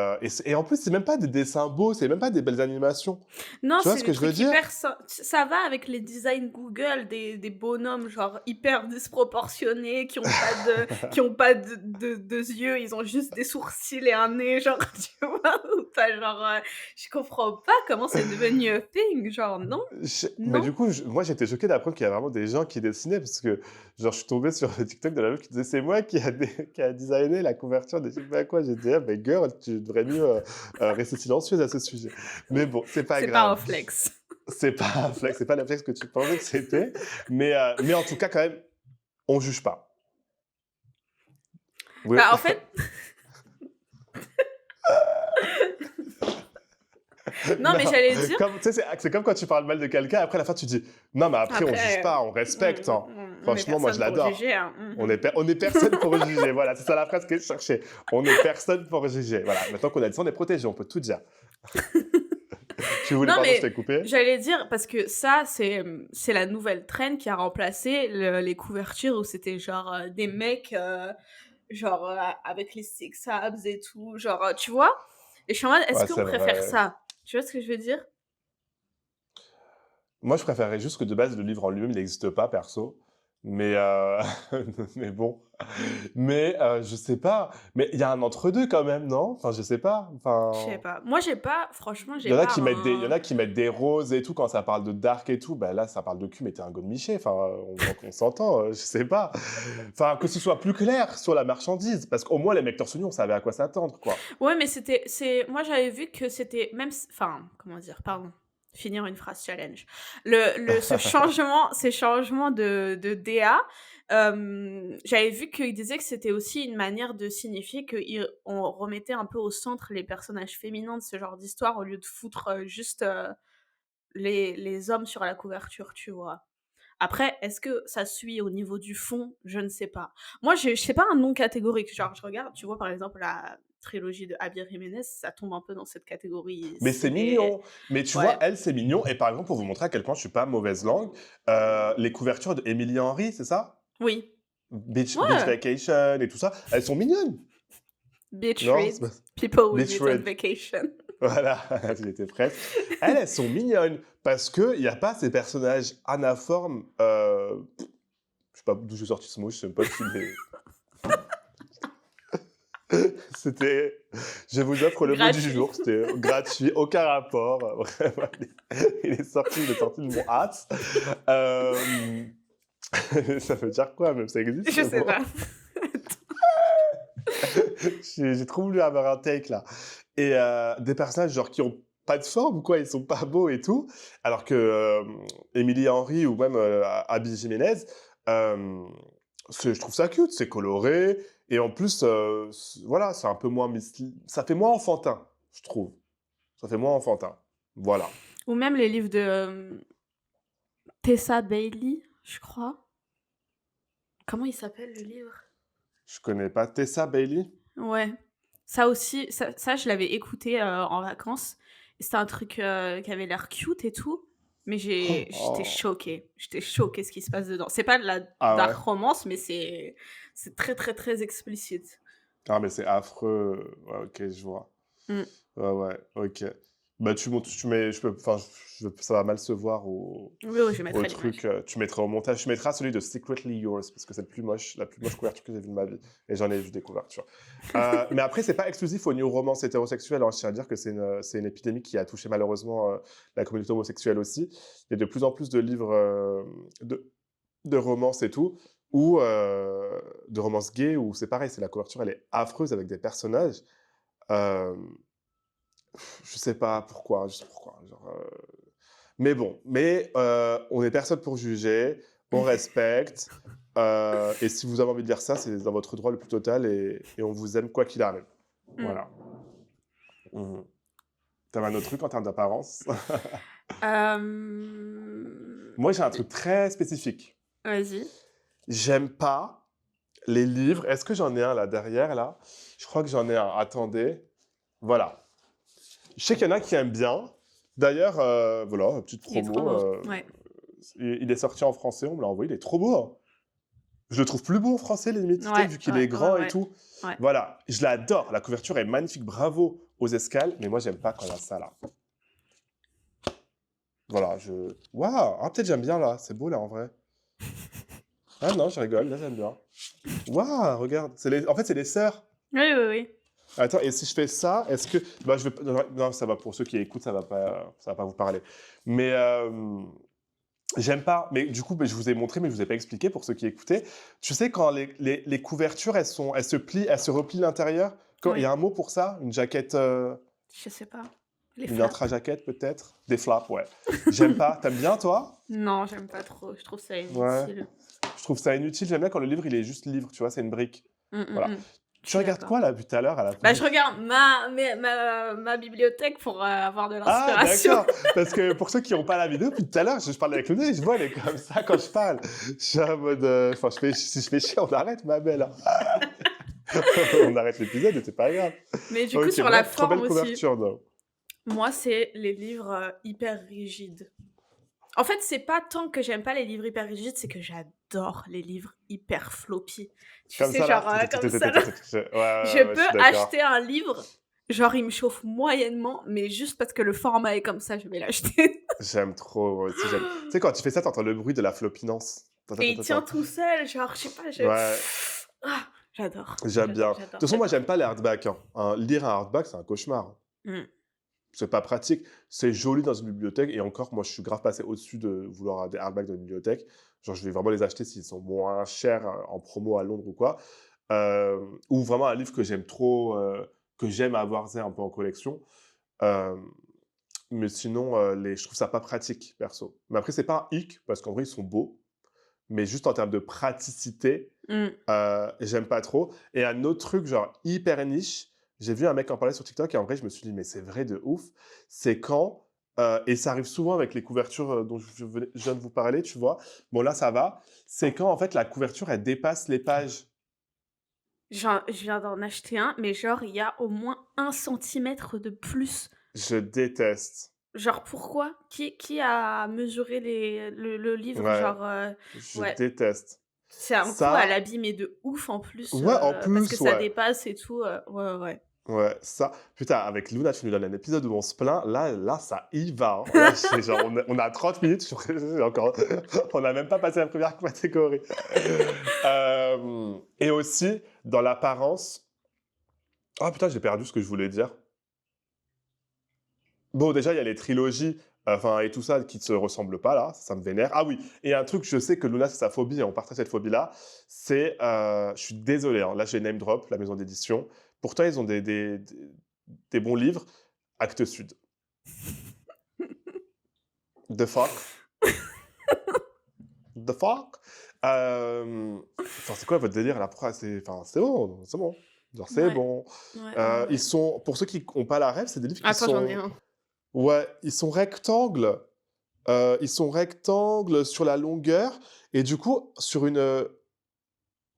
S1: et en plus, c'est même pas des dessins beaux, c'est même pas des belles animations.
S2: Non,
S1: Tu vois
S2: c'est
S1: ce
S2: des
S1: que je veux
S2: trucs
S1: dire?
S2: hyper ça va avec les designs Google des bonhommes, genre, hyper disproportionnés, qui ont pas de yeux, ils ont juste des sourcils et un nez, genre, tu vois? Ou tu genre, je comprends pas comment c'est devenu a thing, genre, non,
S1: Mais
S2: non.
S1: du coup, moi, j'étais choqué d'apprendre qu'il y a vraiment des gens qui dessinaient, parce que, genre, je suis tombé sur le TikTok de la meuf qui disait: «C'est moi qui a designé la couverture de je sais pas quoi». J'ai dit: «Ah, mais girl, tu devrais mieux rester silencieuse à ce sujet». Mais bon, c'est pas
S2: C'est pas un
S1: grave.
S2: flex.
S1: C'est pas un flex, c'est pas le flex que tu pensais que c'était. Mais en tout cas, quand même, on juge pas. Oui.
S2: Bah, en fait, non, mais
S1: Non,
S2: j'allais dire
S1: comme, tu sais, c'est comme quand tu parles mal de quelqu'un, après à la fin tu dis non, mais après on juge
S2: après,
S1: pas, on respecte, hein.
S2: on est
S1: Franchement, moi je
S2: personne pour
S1: l'adore.
S2: juger, hein.
S1: On est personne pour juger. Voilà, c'est ça la phrase que je cherchais. On est personne pour juger. Voilà, maintenant qu'on a dit ça, on est protégé, on peut tout dire. Tu voulais,
S2: Non,
S1: pardon, je
S2: mais
S1: t'ai coupé.
S2: j'allais dire parce que ça, c'est la nouvelle trend qui a remplacé les couvertures où c'était genre, des mecs, genre, avec les six abs et tout, genre, tu vois? Et je suis en mode: «Est-ce
S1: Ouais,
S2: qu'on
S1: c'est
S2: préfère
S1: vrai.
S2: ça?» Tu vois ce que je veux dire?
S1: Moi, je préférerais juste que de base, le livre en lui-même, il n'existe pas, perso. Mais, mais bon. Mais je sais pas. Mais il y a un entre-deux quand même, non? Enfin, je sais pas.
S2: Je sais
S1: Enfin.
S2: pas. Moi, j'ai pas franchement,
S1: Il
S2: j'ai
S1: y en a
S2: pas
S1: qui mettent il y en
S2: un
S1: a qui mettent des roses et tout quand ça parle de dark et tout. Ben là, ça parle de cul, mais t'es un godemiché. Enfin, on s'entend, je sais pas. Enfin, que ce soit plus clair sur la marchandise. Parce qu'au moins, les mecs torse nu, on savait à quoi s'attendre, quoi.
S2: ouais, mais c'est moi, j'avais vu que c'était même enfin, comment dire? Pardon, finir une phrase challenge. Ces changements de DA, j'avais vu qu'il disait que c'était aussi une manière de signifier qu'on remettait un peu au centre les personnages féminins de ce genre d'histoire au lieu de foutre, juste, les hommes sur la couverture, tu vois? Après, est-ce que ça suit au niveau du fond? Je ne sais pas. Moi, je sais pas un nom catégorique. Genre, je regarde, tu vois, par exemple, la trilogie de Javier Jiménez, ça tombe un peu dans cette catégorie.
S1: Mais c'est
S2: C'est
S1: mignon. Mais tu vois,
S2: ouais.
S1: elle, c'est mignon. Et par exemple, pour vous montrer à quel point je suis pas mauvaise langue, les couvertures de Emily Henry, c'est ça?
S2: Oui.
S1: Beach
S2: Ouais.
S1: Vacation et tout ça, elles sont mignonnes.
S2: Beach
S1: Non?
S2: read. People with
S1: Beach
S2: it on
S1: Red.
S2: vacation.
S1: Voilà, j'étais presque. Elles sont mignonnes parce qu'il n'y a pas ces personnages anaformes. Je sais pas d'où j'ai sorti ce mot, je sais même pas si les... C'était... Je vous offre le mot du
S2: Gratuit.
S1: jour, c'était gratuit, aucun rapport. Vraiment, il est sorti de mon hâte. Euh, Ça veut dire quoi même? Ça existe
S2: Je
S1: ce
S2: sais
S1: mot?
S2: pas.
S1: J'ai trop voulu avoir un take là. Et des personnages genre qui ont pas de forme, quoi, ils sont pas beaux et tout. Alors que Emily Henry ou même Abby Jiménez, euh, je trouve ça cute, c'est coloré. Et en plus, voilà, c'est un peu moins ça fait moins enfantin, je trouve. Ça fait moins enfantin. Voilà.
S2: Ou même les livres de, Tessa Bailey, je crois. Comment il s'appelle le livre?
S1: Je connais pas. Tessa Bailey?
S2: Ouais. Ça aussi, ça je l'avais écouté, en vacances et c'était un truc, qui avait l'air cute et tout, mais j'étais
S1: Oh.
S2: choquée. J'étais choquée ce qui se passe dedans. C'est pas de la
S1: Ah
S2: dark
S1: ouais?
S2: romance, mais c'est très, très, très explicite.
S1: Ah, mais c'est affreux. Ouais, ok, je vois.
S2: Mmh.
S1: Ouais, ouais, ok. Bah, tu montes, tu mets, je peux, enfin, ça va mal se voir
S2: Oui, oui, je
S1: au
S2: mettrai
S1: truc.
S2: l'image.
S1: Tu mettras au montage, tu mettras celui de Secretly Yours, parce que c'est la plus moche couverture que j'ai vue de ma vie. Et j'en ai vu des couvertures. Mais après, c'est pas exclusif aux new romances hétérosexuelles. Hein. Je tiens à dire que c'est une épidémie qui a touché malheureusement la communauté homosexuelle aussi. Il y a de plus en plus de livres de, de romances et tout, ou de romances gays, où c'est pareil, c'est la couverture, elle est affreuse avec des personnages. Euh, je sais pas pourquoi, je sais pourquoi. Genre, mais bon, on est personne pour juger, on respecte. Et si vous avez envie de lire ça, c'est dans votre droit le plus total et on vous aime quoi qu'il arrive.
S2: Mmh.
S1: Voilà. Mhm. T'avais un autre truc en termes d'apparence? Moi, j'ai un
S2: D
S1: truc très spécifique.
S2: Vas-y.
S1: J'aime pas les livres. Est-ce que j'en ai un là derrière là? Je crois que j'en ai un. Attendez. Voilà. Je sais qu'il y en a qui aiment bien. D'ailleurs, voilà, petite
S2: Il est trop
S1: promo.
S2: beau. Ouais.
S1: Il est sorti en français, on me l'a envoyé, il est trop beau. Hein. Je le trouve plus beau en français, limite, tu sais,
S2: Ouais,
S1: vu qu'il
S2: ouais,
S1: est
S2: ouais,
S1: grand et
S2: ouais.
S1: tout.
S2: Ouais.
S1: Voilà, je l'adore. La couverture est magnifique, bravo aux escales, mais moi, j'aime pas quand il y a ça là. Voilà, Waouh, ah, peut-être j'aime bien là, c'est beau là en vrai. Ah non, je rigole, là j'aime bien. Waouh, regarde, en fait, c'est les sœurs.
S2: Oui, oui, oui.
S1: Attends, et si je fais ça, est-ce que. Bah, je vais... Non, ça va, pour ceux qui écoutent, ça va pas vous parler. Mais j'aime pas. Mais du coup, bah, je vous ai montré, mais je vous ai pas expliqué pour ceux qui écoutaient. Tu sais, quand les couvertures, elles se plient, elles se replient l'intérieur. Il y
S2: Oui.
S1: a un mot pour ça? Une jaquette,
S2: Je sais pas. Les
S1: une
S2: flaps.
S1: intra-jaquette peut-être? Des flaps, ouais. J'aime pas. T'aimes bien, toi?
S2: Non, j'aime pas trop. Je trouve ça
S1: Ouais.
S2: inutile.
S1: Je trouve ça inutile. J'aime bien quand le livre, il est juste livre, tu vois, c'est une brique.
S2: Mmh, mmh
S1: Voilà.
S2: mh. Je
S1: Tu
S2: suis
S1: regardes
S2: d'accord.
S1: quoi, là, depuis tout à l'heure, à la
S2: Bah, je
S1: fenêtre?
S2: regarde ma bibliothèque pour, avoir de
S1: Ah,
S2: l'inspiration.
S1: d'accord. Parce que pour ceux qui n'ont pas la vidéo, depuis tout à l'heure, je parle avec Luna et je vois, elle est comme ça quand je parle. Je suis en mode. Enfin, si je fais chier, on arrête, ma belle. On arrête l'épisode et c'est pas grave.
S2: Mais du coup,
S1: Ok,
S2: sur la
S1: bref, trop
S2: forme
S1: belle
S2: aussi,
S1: couverture, non.
S2: moi, c'est les livres, hyper rigides. En fait, c'est pas tant que j'aime pas les livres hyper rigides, c'est que j'adore les livres hyper floppy. Tu
S1: Comme
S2: sais,
S1: ça, là.
S2: genre, comme ça, là.
S1: Ouais,
S2: Je
S1: ouais, ouais, je
S2: peux
S1: suis d'accord.
S2: acheter un livre, genre, il me chauffe moyennement, mais juste parce que le format est comme ça, je vais l'acheter.
S1: J'aime trop, moi aussi, j'aime. Tu sais, quand tu fais ça, t'entends le bruit de la flopinance.
S2: Et il tient
S1: Attends.
S2: tout seul, genre, je sais pas,
S1: Ouais,
S2: ah, j'adore,
S1: j'aime bien.
S2: j'adore,
S1: De toute
S2: j'adore,
S1: façon, moi,
S2: j'adore.
S1: j'aime pas les hardbacks. Hein. Lire un hardback, c'est un cauchemar.
S2: Mmh.
S1: C'est pas pratique. C'est joli dans une bibliothèque. Et encore, moi, je suis grave passé au-dessus de vouloir avoir des hardbacks dans une bibliothèque. Genre, je vais vraiment les acheter s'ils sont moins chers en promo à Londres ou quoi. Ou vraiment un livre que j'aime trop, que j'aime avoir un peu en collection. Euh, mais sinon, je trouve ça pas pratique, perso. Mais après, c'est pas un hic, parce qu'en vrai, ils sont beaux. Mais juste en termes de praticité,
S2: Mmh.
S1: j'aime pas trop. Et un autre truc, genre hyper niche, j'ai vu un mec en parler sur TikTok et en vrai, je me suis dit, mais c'est vrai de ouf. C'est quand, et ça arrive souvent avec les couvertures dont je viens de vous parler, tu vois. Bon, là, ça va. C'est quand, en fait, la couverture, elle dépasse les pages.
S2: Je viens d'en acheter un, mais genre, il y a au moins 1 centimètre de plus.
S1: Je déteste.
S2: Genre, pourquoi? Qui a mesuré le livre?
S1: Ouais,
S2: Genre,
S1: je
S2: ouais,
S1: déteste.
S2: c'est un coup à
S1: Ça,
S2: l'abîmer de ouf en plus,
S1: ouais, en
S2: parce que
S1: plus,
S2: ça
S1: ouais.
S2: dépasse et tout, ouais, ouais, ouais.
S1: Ouais, ça, putain, avec Luna, tu nous donnes un épisode où on se plaint. Là, ça y va. Hein. Là, genre, on a 30 minutes. Encore, on n'a même pas passé la première catégorie. Et aussi, dans l'apparence. Ah putain, j'ai perdu ce que je voulais dire. Bon, déjà, il y a les trilogies, enfin, et tout ça qui ne se ressemblent pas là. Ça me vénère. Ah oui, et un truc, je sais que Luna, c'est sa phobie, et on partage cette phobie-là. C'est, je suis désolé, hein, là, j'ai name drop, la maison d'édition. Pourtant, ils ont des bons livres. Actes Sud. The fuck? The fuck? Enfin, c'est quoi votre délire là? Pourquoi enfin, c'est bon, c'est bon. Genre, c'est
S2: Ouais,
S1: bon.
S2: ouais, ouais,
S1: Ils
S2: ouais.
S1: sont, pour ceux qui n'ont pas la rêve, c'est des livres qui
S2: Attends, j'en ai
S1: sont,
S2: un.
S1: ouais, ils sont rectangles. Ils sont rectangles sur la longueur et du coup, sur une,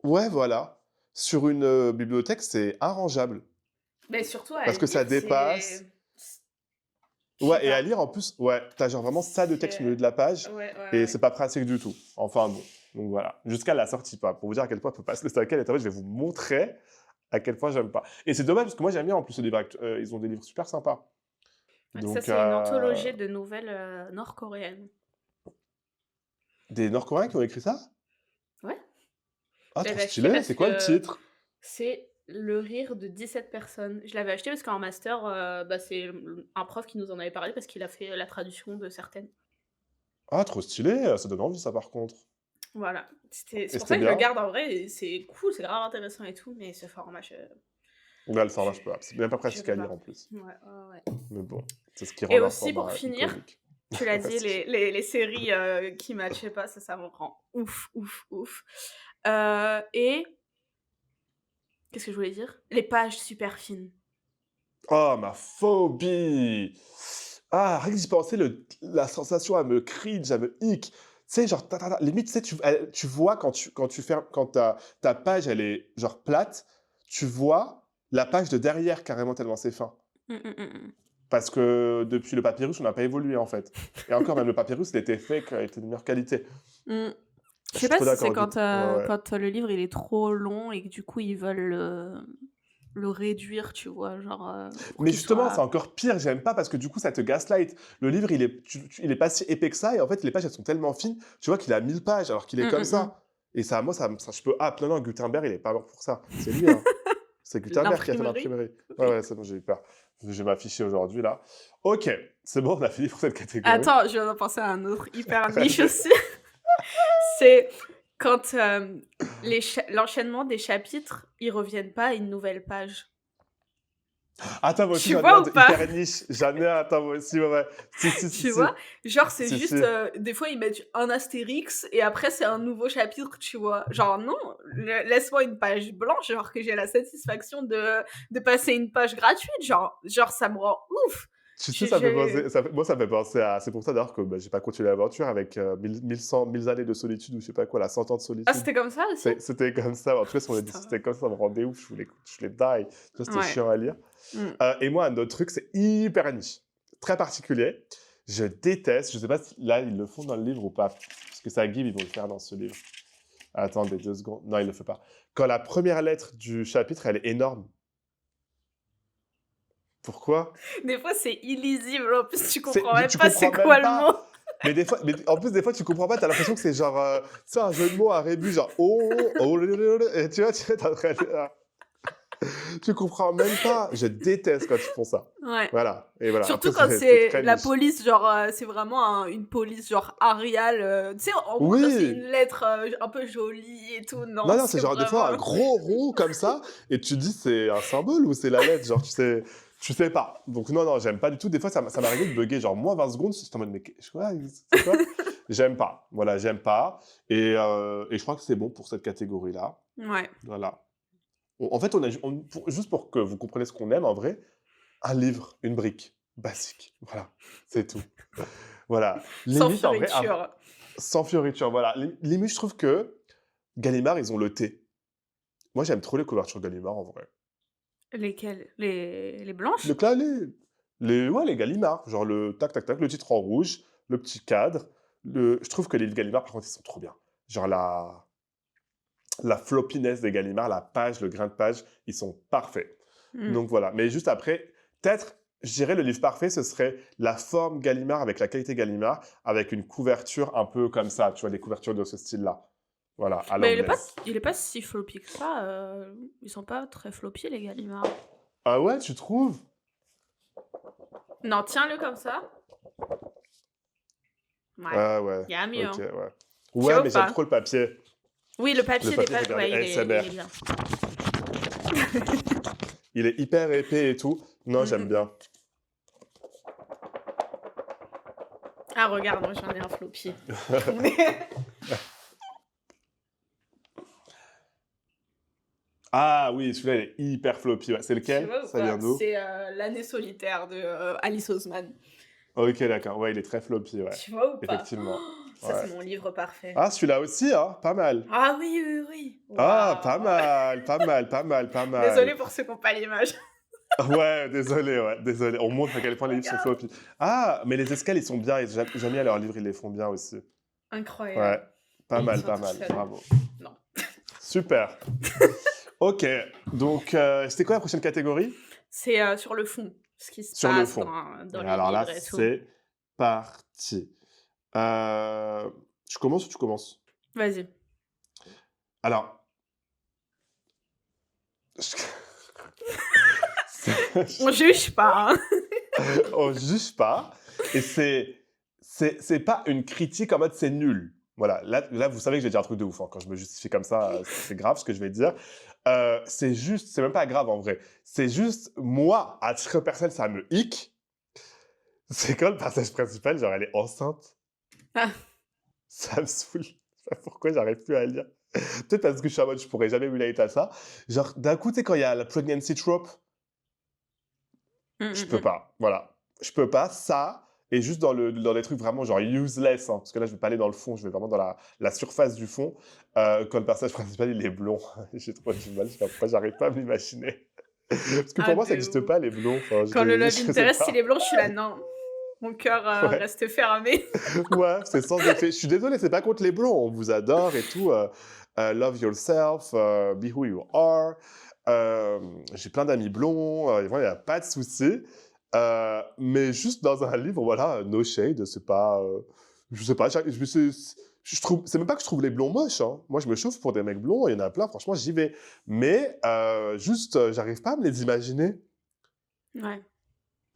S1: ouais, voilà, sur une, bibliothèque, c'est arrangeable
S2: Mais surtout à
S1: parce que
S2: lire,
S1: ça dépasse.
S2: je sais
S1: Ouais, et à
S2: pas,
S1: lire, en plus, ouais, t'as genre vraiment ça de texte au milieu
S2: c'est
S1: de la page
S2: ouais, ouais,
S1: et
S2: ouais.
S1: c'est pas pratique du tout. Enfin bon, donc voilà. Jusqu'à la sortie, pas pour vous dire à quel point il faut pas se laisser à quel et en fait, je vais vous montrer à quel point j'aime pas. Et c'est dommage parce que moi, j'aime bien en plus ce livre ils ont des livres super sympas.
S2: Ouais, ça,
S1: Donc
S2: c'est une anthologie de nouvelles, nord-coréennes.
S1: des Nord-Coréens qui ont écrit ça?
S2: Ouais,
S1: Ah,
S2: je
S1: trop
S2: l'avais acheté
S1: stylé,
S2: parce
S1: c'est quoi le
S2: que
S1: titre?
S2: c'est le rire de 17 personnes. Je l'avais acheté parce qu'en master, bah, c'est, un prof qui nous en avait parlé parce qu'il a fait la traduction de certaines.
S1: Ah, trop stylé, ça donne envie ça par contre.
S2: Voilà, c'est
S1: Et
S2: pour
S1: c'était
S2: ça que je le
S1: bien?
S2: garde en vrai et c'est cool, c'est grave intéressant et tout, mais ce format,
S1: Ouais, le format,
S2: je
S1: je peux pas. C'est même pas
S2: je
S1: pratique
S2: peux
S1: à lire
S2: pas.
S1: en plus.
S2: Ouais, ouais, ouais.
S1: Mais bon, c'est ce qui rend
S2: Et
S1: leur
S2: aussi pour
S1: format
S2: finir,
S1: iconique.
S2: tu l'as dit,
S1: Vas-y.
S2: les séries, qui matchaient pas, ça me rend ouf, ouf, ouf. Et qu'est-ce que je voulais dire? Les pages super fines.
S1: Oh, ma phobie! Ah, rien que d'y penser, la sensation, elle me cringe, elle me hic. Tu sais, genre, limite, tu sais, tu vois quand tu fermes, quand ta page, elle est genre plate, tu vois la page de derrière carrément tellement c'est fin.
S2: Mmh, mmh, mmh,
S1: Parce que depuis le papyrus, on n'a pas évolué en fait. Et encore, même le papyrus, il était fake, il était de meilleure qualité.
S2: mmh. Je
S1: Je
S2: sais
S1: suis
S2: pas
S1: trop
S2: si c'est
S1: d'accord.
S2: quand,
S1: Ouais, ouais.
S2: le livre il est trop long et que du coup ils veulent le réduire, tu vois? Genre, pour
S1: Mais
S2: qu'il
S1: justement, c'est
S2: soit
S1: encore pire, j'aime pas parce que du coup, ça te gaslight. Le livre, il est pas si épais que ça, et en fait, les pages, elles sont tellement fines, tu vois qu'il a 1000 pages alors qu'il est
S2: mmh,
S1: comme
S2: mmh, mmh.
S1: ça. Et ça, moi, je peux. Ah, non, non, Gutenberg, il est pas mort pour ça. C'est lui, hein. C'est Gutenberg qui a fait
S2: L'imprimerie?
S1: l'imprimerie. Ouais,
S2: Oui.
S1: ouais, c'est bon, j'ai eu peur. Je vais m'afficher aujourd'hui, là. Ok, c'est bon, on a fini pour cette catégorie.
S2: Attends, je viens de penser à un autre hyper niche
S1: Vas-y.
S2: aussi. C'est quand, l'enchaînement des chapitres, ils reviennent pas à une nouvelle page.
S1: Attends, moi aussi,
S2: Tu
S1: j'en ai
S2: vois
S1: un
S2: ou
S1: de
S2: pas?
S1: hyper niche. J'en ai un, attends, moi aussi, ouais, ouais. Si, si, si,
S2: Tu
S1: si.
S2: vois? Genre, c'est
S1: Si,
S2: juste,
S1: si.
S2: des fois, ils mettent un astérix et après, c'est un nouveau chapitre, tu vois? Genre, non, laisse-moi une page blanche, genre que j'ai la satisfaction de passer une page gratuite, genre ça me rend ouf!
S1: Tu sais,
S2: Je
S1: ça me fait
S2: je
S1: penser, moi, ça me fait penser à. C'est pour ça d'ailleurs que bah, j'ai pas continué l'aventure avec 1000 années de solitude ou je sais pas quoi, la 100 ans de
S2: Ah,
S1: solitude.
S2: c'était comme ça aussi?
S1: C'était comme ça. En tout cas, si on a dit que
S2: Putain.
S1: c'était comme ça me rendait ouf. Je voulais die. Tu vois, c'était
S2: Ouais.
S1: chiant à lire.
S2: Mmh.
S1: Et moi, un autre truc, c'est hyper niche, très particulier. Je déteste, je sais pas si là, ils le font dans le livre ou pas, parce que ça, Guy, ils vont le faire dans ce livre. Attendez 2 secondes. Non, il le fait pas. Quand la première lettre du chapitre, elle est énorme. Pourquoi?
S2: Des fois, c'est illisible, en plus, tu comprends
S1: Tu
S2: même pas c'est
S1: comprends
S2: quoi
S1: même
S2: le
S1: pas.
S2: mot.
S1: Mais en plus, des fois, tu comprends pas, t'as l'impression que c'est genre, c'est un jeu de mots, un rébus, genre, et tu vois, t'es en train tu comprends même pas. Je déteste quand ils font ça.
S2: Ouais.
S1: Voilà. Et voilà. Après,
S2: Surtout quand
S1: c'est
S2: c'est
S1: très
S2: la
S1: niche.
S2: police, genre, c'est vraiment une police genre Arial, tu sais, en gros, quand c'est une
S1: Oui.
S2: lettre, un peu jolie et tout, non,
S1: Non, non, c'est
S2: c'est
S1: genre des fois un
S2: vraiment
S1: gros rond comme ça, et tu te dis c'est un symbole ou c'est la lettre, genre tu sais pas. Donc non, non, j'aime pas du tout. Des fois, ça m'est arrivé de bugger genre moins 20 secondes, j'étais en mode mais quoi, c'est quoi? J'aime pas. Voilà, j'aime pas. Et je crois que c'est bon pour cette catégorie-là.
S2: ouais.
S1: Voilà. En fait, juste pour que vous compreniez ce qu'on aime en vrai, un livre, une brique, basique. Voilà, c'est tout. Voilà.
S2: Sans
S1: Limite, en vrai,
S2: fioriture.
S1: sans fioriture. Voilà. Limite, je trouve que Gallimard, ils ont le thé. Moi, j'aime trop les couvertures Gallimard, en vrai.
S2: Lesquelles? Les blanches?
S1: Donc là, ouais, les Gallimard, genre le tac, tac, tac, le titre en rouge, le petit cadre. Je trouve que les livres Gallimard, par contre, ils sont trop bien. Genre la floppiness des Gallimard, la page, le grain de page, ils sont parfaits.
S2: Mmh.
S1: Donc voilà. Mais juste après, peut-être, je dirais le livre parfait, ce serait la forme Gallimard avec la qualité Gallimard, avec une couverture un peu comme ça, tu vois, des couvertures de ce style-là. Voilà, à
S2: Mais
S1: l'anglaise.
S2: il est pas si floppy que ça, ils sont pas très floppy les Gallimard.
S1: Ah ouais, tu trouves?
S2: Non, tiens-le comme ça. Ouais,
S1: Ah ouais,
S2: il y a mieux,
S1: ok,
S2: hein.
S1: ouais.
S2: Tu
S1: Ouais,
S2: vois ou
S1: mais j'aime
S2: pas?
S1: trop le papier.
S2: Oui, le
S1: Le
S2: papier n'est
S1: papier,
S2: pas
S1: regardez,
S2: ouais,
S1: ASMR.
S2: il est bien.
S1: Il est hyper épais et tout. Non,
S2: Mmh
S1: j'aime
S2: mh.
S1: bien.
S2: Ah regarde, moi j'en ai un floppy.
S1: Ah oui, celui-là, il est hyper floppy. Ouais. C'est
S2: Tu
S1: lequel?
S2: vois ou
S1: Ça vient
S2: pas?
S1: d'où?
S2: C'est, L'année solitaire de, Alice Oseman.
S1: Ok, d'accord. Ouais, il est très floppy, ouais.
S2: Tu vois ou pas?
S1: Effectivement.
S2: Ça, c'est
S1: Ouais.
S2: mon livre parfait.
S1: Ah, celui-là aussi, hein, pas mal.
S2: Ah oui, oui, oui.
S1: Ah, pas
S2: Waouh!
S1: mal, pas mal, pas mal, pas mal.
S2: Désolée pour ceux qui ont pas l'image.
S1: Ouais, désolé, ouais, désolé. On montre à quel point les livres sont
S2: Regarde.
S1: floppy. Ah, mais les escales, ils sont bien. Jamie, à leurs livres, ils les font bien aussi. Ouais,
S2: Incroyable. Ils sont
S1: pas
S2: tous
S1: mal.
S2: faits.
S1: Bravo.
S2: Non.
S1: Super. Ok, donc c'était quoi la prochaine catégorie?
S2: C'est, sur le fond, ce qui se
S1: Sur le
S2: passe
S1: fond.
S2: dans
S1: Et
S2: les
S1: alors là,
S2: livres et tout.
S1: c'est parti. Je commence ou tu commences?
S2: Vas-y.
S1: Alors,
S2: On juge pas, hein.
S1: on juge pas. Et c'est pas une critique en mode c'est nul. Voilà, là, vous savez que j'ai dit un truc de ouf, hein. Quand je me justifie comme ça, c'est grave ce que je vais dire. C'est juste, c'est même pas grave en vrai. C'est juste, moi, à titre personnel, ça me hic. C'est quand le personnage principal, genre, elle est enceinte.
S2: Ah.
S1: Ça me saoule. Je sais pas pourquoi j'arrive plus à lire. Peut-être parce que je suis en mode, je pourrais jamais relate à ça. Genre, d'un coup, tu sais, quand il y a la pregnancy trope,
S2: Mmh,
S1: je
S2: mmh,
S1: peux
S2: mmh.
S1: pas. Voilà. Je peux pas. Ça, et juste dans les trucs vraiment genre useless, hein, parce que là, je vais pas aller dans le fond, je vais vraiment dans la surface du fond. Quand le personnage principal, il est blond, j'ai trop du mal. Je sais pas pourquoi j'arrive pas à m'imaginer. Parce que
S2: Ah
S1: pour moi, ça
S2: de
S1: n'existe
S2: ouf.
S1: pas, les blonds. Enfin,
S2: Quand le love
S1: je sais
S2: interest, il est
S1: pas.
S2: blanc, je suis là: «Non». Mon cœur,
S1: Ouais.
S2: reste fermé.
S1: Ouais, c'est sans effet. Je suis désolé, c'est pas contre les blonds, on vous adore et tout. Love yourself, be who you are. J'ai plein d'amis blonds, il n'y a pas de souci. Mais juste dans un livre, voilà, no shade, c'est pas. Je sais pas, je trouve, c'est même pas que je trouve les blonds moches, hein. Moi, je me chauffe pour des mecs blonds, il y en a plein, franchement, j'y vais. Mais juste, j'arrive pas à me les imaginer.
S2: Ouais.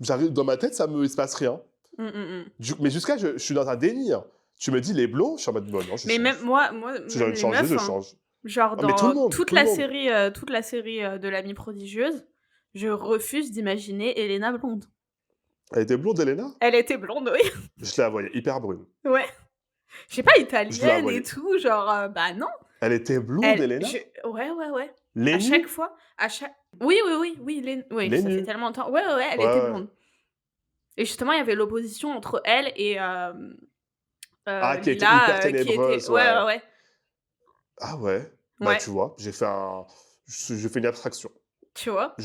S1: Dans ma tête, il se passe rien.
S2: Mmh, mmh, mmh.
S1: Mais jusqu'à, je suis dans un déni, hein. Tu me dis les blonds, je suis en mode, bon, non, je
S2: Mais même
S1: change.
S2: moi,
S1: Si j'ai
S2: même
S1: envie de
S2: les
S1: changer,
S2: meufs,
S1: je
S2: hein,
S1: change.
S2: genre
S1: Ah, mais
S2: dans
S1: tout le monde.
S2: toute la série, de L'Amie prodigieuse, je refuse d'imaginer Elena blonde.
S1: Elle était blonde, Elena?
S2: Elle était blonde, oui.
S1: Je la voyais hyper brune.
S2: Ouais. Je sais pas,
S1: Je la
S2: italienne et
S1: voyais.
S2: tout, genre, bah non.
S1: Elle était blonde, Elena?
S2: Ouais, ouais, ouais. À
S1: Les
S2: chaque
S1: nus?
S2: fois, à chaque oui, oui, oui, oui, oui,
S1: Les
S2: ça fait
S1: nus.
S2: tellement longtemps. Ouais, ouais, ouais, elle
S1: Ouais,
S2: était
S1: ouais.
S2: blonde et justement, il y avait l'opposition entre elle et
S1: Ah, qui était hyper
S2: Lila, qui était
S1: ténébreuse,
S2: ouais,
S1: ouais.
S2: ouais, ouais.
S1: Ah ouais? Bah,
S2: Ouais,
S1: tu vois, j'ai fait une abstraction.
S2: tu vois?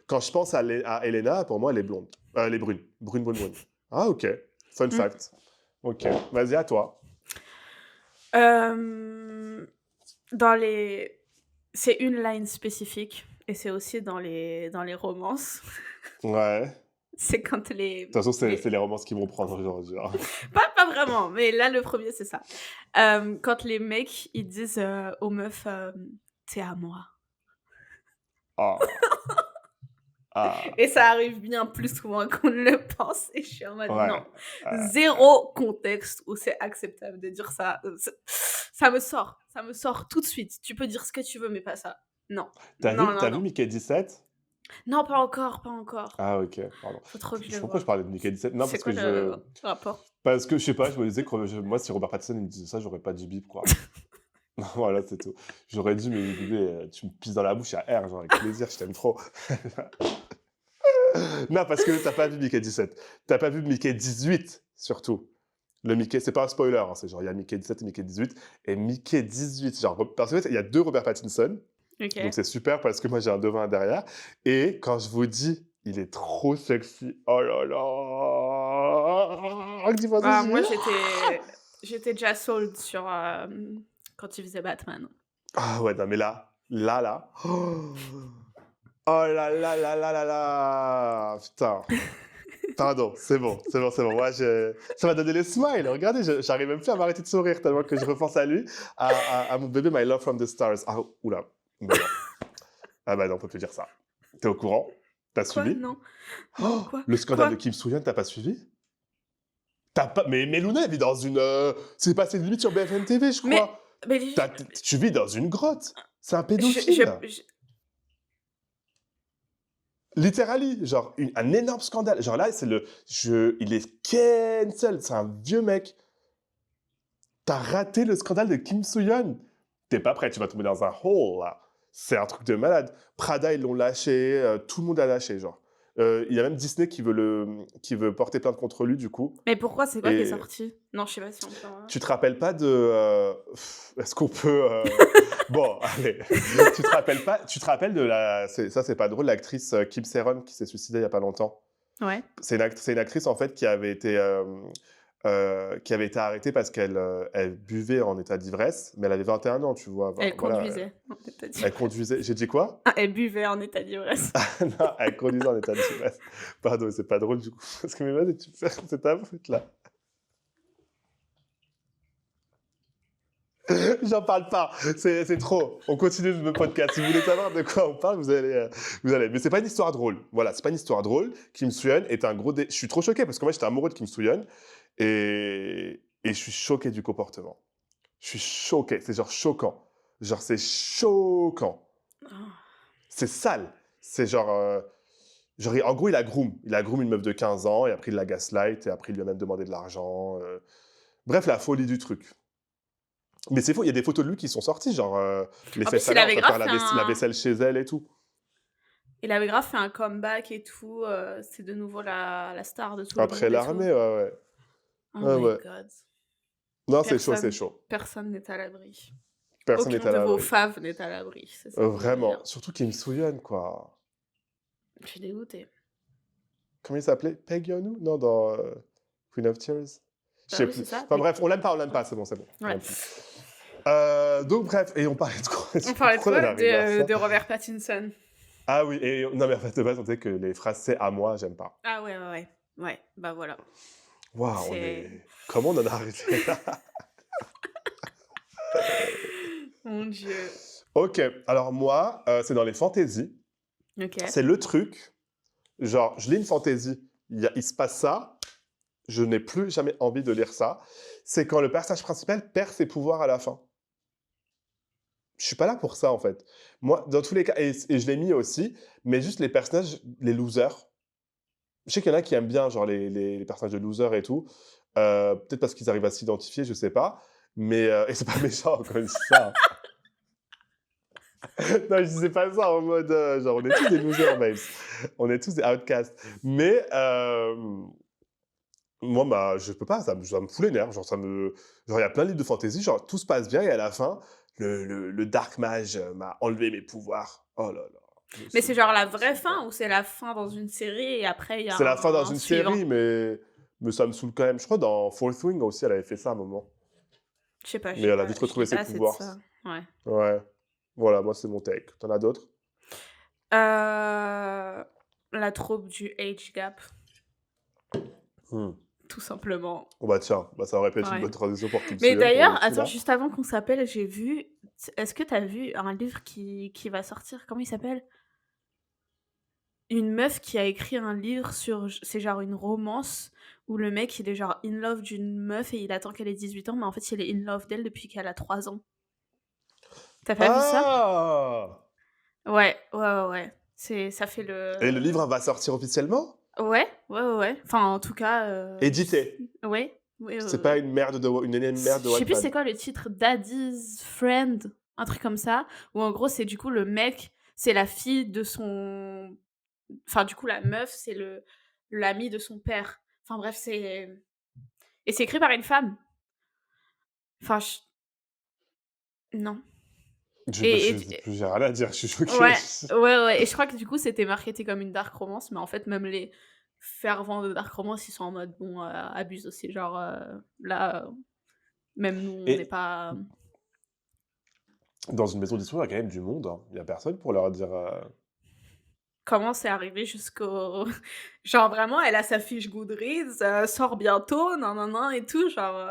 S1: Quand je pense à Elena, pour moi, elle est blonde. Elle est brune. Brune, brune, brune. Ah, ok. Fun
S2: Mmh.
S1: fact. Ok. Vas-y, à toi.
S2: Hem, dans les c'est une line spécifique et c'est aussi dans les romances.
S1: Ouais. De
S2: C'est quand
S1: toute façon, c'est
S2: les
S1: les romances qui vont prendre aujourd'hui, hein.
S2: pas vraiment, mais là, le premier c'est ça. Quand les mecs, ils disent, aux meufs, «Tu à moi».
S1: Ah. Ah.
S2: Et ça arrive bien plus souvent qu'on ne le pense et je suis en mode: «Non».
S1: Ouais. Euh,
S2: Zéro contexte où c'est acceptable de dire ça, ça me sort tout de suite. Tu peux dire ce que tu veux, mais pas ça. Non. Non, non,
S1: t'as vu
S2: non.
S1: Mickey 17?
S2: Non, pas encore, pas encore.
S1: Ah, ok, pardon.
S2: Faut trop que je
S1: Je sais
S2: le
S1: pas pourquoi je
S2: voie.
S1: parlais de Mickey 17. Non,
S2: C'est
S1: parce
S2: quoi
S1: que
S2: le rapport?
S1: je sais pas, je me disais que moi, si Robert Pattinson il me disait ça, j'aurais pas dit bip, quoi. Voilà, c'est tout. J'aurais dit, mais bébé, tu me pisses dans la bouche à R, genre avec plaisir, je t'aime trop. Non, parce que t'as pas vu Mickey 17. T'as pas vu Mickey 18, surtout. Le Mickey, c'est pas un spoiler, hein, c'est genre, il y a Mickey 17 et Mickey 18. Et Mickey 18, genre, parce qu'en fait, il y a deux Robert Pattinson. Donc
S2: OK.
S1: c'est super parce que moi, j'ai un devin derrière. Et quand je vous dis, il est trop sexy. Oh là là. Dis moi ça,
S2: Bah,
S1: je
S2: moi,
S1: dis,
S2: j'étais déjà sold sur, quand il faisait Batman.
S1: ah ouais, non, mais là. Oh là là là là là là. Putain. Pardon, c'est bon. Moi, ça m'a donné les smiles. Regardez, j'arrive même plus à m'arrêter de sourire tellement que je repense à lui, à mon bébé, My Love from the Stars. Ah, oula. Bah non. Ah bah non, on peut plus dire ça. T'es au courant? T'as
S2: Quoi?
S1: suivi?
S2: Non? Non,
S1: Oh,
S2: quoi?
S1: le scandale de
S2: Quoi?
S1: Kim Soo-hyun, t'as pas suivi? T'as pas... Mais Luna, elle vit dans une... C'est passé limite sur BFM TV, je
S2: Mais
S1: crois.
S2: mais
S1: Tu vis dans une grotte. C'est un
S2: je
S1: pédophile. Littéralement, genre, un énorme scandale. Genre là, il est cancel. C'est un vieux mec. T'as raté le scandale de Kim Soo-hyun. T'es pas prêt, tu vas tomber dans un hole, là. C'est un truc de malade. Prada, ils l'ont lâché. Tout le monde a lâché, genre. Il y a même Disney qui veut porter plainte contre lui, du coup.
S2: Mais pourquoi? C'est quoi qui est
S1: Et
S2: sorti? Non, je sais pas si on peut,
S1: tu te rappelles pas de... est-ce qu'on peut... Bon, allez. Tu te rappelles de la... Ça, c'est pas drôle, l'actrice Kim Seron qui s'est suicidée il y a pas longtemps.
S2: Ouais.
S1: C'est une actrice, en fait, qui avait été arrêtée parce qu'elle elle buvait en état d'ivresse, mais elle avait 21 ans, tu vois.
S2: Elle
S1: Voilà,
S2: conduisait en état
S1: elle
S2: d'ivresse.
S1: conduisait... J'ai dit quoi?
S2: Ah, elle buvait en état d'ivresse.
S1: Non, elle conduisait en état d'ivresse. Pardon, c'est pas drôle, du coup. Parce que, mais vas-y, tu fais... C'est ta faute, là. J'en parle pas, c'est trop. On continue le podcast. Si vous voulez savoir de quoi on parle, vous allez. Mais c'est pas une histoire drôle. Voilà, c'est pas une histoire drôle. Kim Soo-hyun est un gros. Je suis trop choqué parce que moi j'étais amoureux de Kim Soo-hyun et je suis choqué du comportement. Je suis choqué. C'est genre choquant. Genre c'est choquant.
S2: Oh.
S1: C'est sale. C'est genre. En gros, il a groom une meuf de 15 ans et après il la gaslight et après il lui a même demandé de l'argent. Bref, la folie du truc. Mais c'est faux, il y a des photos de lui qui sont sorties, genre les
S2: En plus,
S1: fesses à
S2: il
S1: l'air en
S2: avait
S1: train de faire
S2: grave fait
S1: la
S2: un
S1: vaisselle chez elle et tout.
S2: il avait grave fait un comeback et tout, c'est de nouveau la star de tout le
S1: Après
S2: monde et tout.
S1: l'armée, ouais.
S2: Oh
S1: Ouais,
S2: my
S1: ouais.
S2: god.
S1: Non, c'est chaud, c'est chaud.
S2: Personne n'est à l'abri.
S1: Personne n'est
S2: Aucun
S1: à
S2: de vos
S1: l'abri.
S2: faves n'est à l'abri, c'est ça que je veux
S1: Vraiment.
S2: dire.
S1: Surtout Kim Soo-hyun, quoi.
S2: Je suis dégoûtée.
S1: Comment il s'appelait? Peg Yeon-woo? Non, dans Queen of Tears? Je
S2: Bah
S1: sais
S2: oui,
S1: plus.
S2: c'est ça.
S1: Enfin bref, on l'aime pas, c'est bon, c'est bon. On
S2: Ouais.
S1: l'aime plus. Donc bref, et on parlait de quoi?
S2: On parlait de
S1: Pourquoi on en
S2: quoi?
S1: arrive à ça?
S2: De Robert Pattinson.
S1: Ah oui, et non mais en fait de base on disait que les phrases c'est à moi, j'aime pas.
S2: Ah ouais, ouais, ouais. Ouais, bah voilà.
S1: Waouh,
S2: C'est...
S1: Comment on en a arrêté là?
S2: Mon Dieu.
S1: Ok, alors moi, c'est dans les fantaisies.
S2: Ok.
S1: C'est le truc, genre, je lis une fantaisie, il se passe ça, je n'ai plus jamais envie de lire ça. C'est quand le personnage principal perd ses pouvoirs à la fin. Je suis pas là pour ça, en fait. Moi, dans tous les cas, et je l'ai mis aussi, mais juste les personnages, les losers. Je sais qu'il y en a qui aiment bien, genre, les personnages de losers et tout. Peut-être parce qu'ils arrivent à s'identifier, je sais pas. Mais, et c'est pas méchant quand je dis ça. Non, je disais pas ça en mode, genre, on est tous des losers, babes. On est tous des outcasts. Mais moi, bah, je peux pas, ça me fout les nerfs. Genre, genre, il y a plein de livres de fantasy, genre, tout se passe bien et à la fin, le Dark Mage m'a enlevé mes pouvoirs. Oh là là.
S2: Mais c'est genre la vraie fin ou c'est la fin dans une série et après il y a
S1: C'est la fin dans
S2: un
S1: une
S2: suivant?
S1: série, mais ça me saoule quand même. Je crois dans Fourth Wing aussi, elle avait fait ça à un moment.
S2: Je sais pas,
S1: Mais elle a vite
S2: je
S1: retrouvé
S2: lis
S1: ses
S2: pas assez de
S1: pouvoirs.
S2: ça. Ouais.
S1: Ouais. Voilà, moi, c'est mon take. T'en as d'autres?
S2: La troupe du age gap, tout simplement.
S1: Oh bah tiens, bah, ça aurait pu être une
S2: Ouais.
S1: bonne transition pour Kim
S2: Mais
S1: Soo-hyun pour le
S2: d'ailleurs,
S1: coup,
S2: attends,
S1: là.
S2: juste avant qu'on s'appelle, j'ai vu... Est-ce que t'as vu un livre qui va sortir? Comment il s'appelle? Une meuf qui a écrit un livre sur... C'est genre une romance où le mec, il est genre in love d'une meuf et il attend qu'elle ait 18 ans, mais en fait, il est in love d'elle depuis qu'elle a 3 ans. T'as pas vu ça?
S1: Ah!
S2: Ouais, ouais, ouais, ouais. Ça fait
S1: Et le
S2: le...
S1: livre va sortir officiellement?
S2: Ouais, ouais, ouais, ouais. Enfin, en tout cas...
S1: Édité.
S2: Ouais, ouais,
S1: C'est pas une énième merde de
S2: je sais plus
S1: Wattpad.
S2: c'est quoi le titre, Daddy's Friend, un truc comme ça, où en gros c'est du coup le mec, c'est la fille de son... Enfin du coup la meuf c'est l'ami de son père. Enfin bref c'est... Et c'est écrit par une femme. Enfin non. Et,
S1: J'ai rien à dire, je suis choqué.
S2: ouais, ouais, et je crois que du coup c'était marketé comme une dark romance, mais en fait même les fervents de dark romance ils sont en mode bon, abuse aussi, genre là, même nous on n'est
S1: Et
S2: pas...
S1: dans une maison d'édition, il y a quand même du monde. Hein. Il y a personne pour leur dire.
S2: Comment c'est arrivé jusqu'au... Genre vraiment, elle a sa fiche Goodreads, sort bientôt, nan nan nan et tout, genre...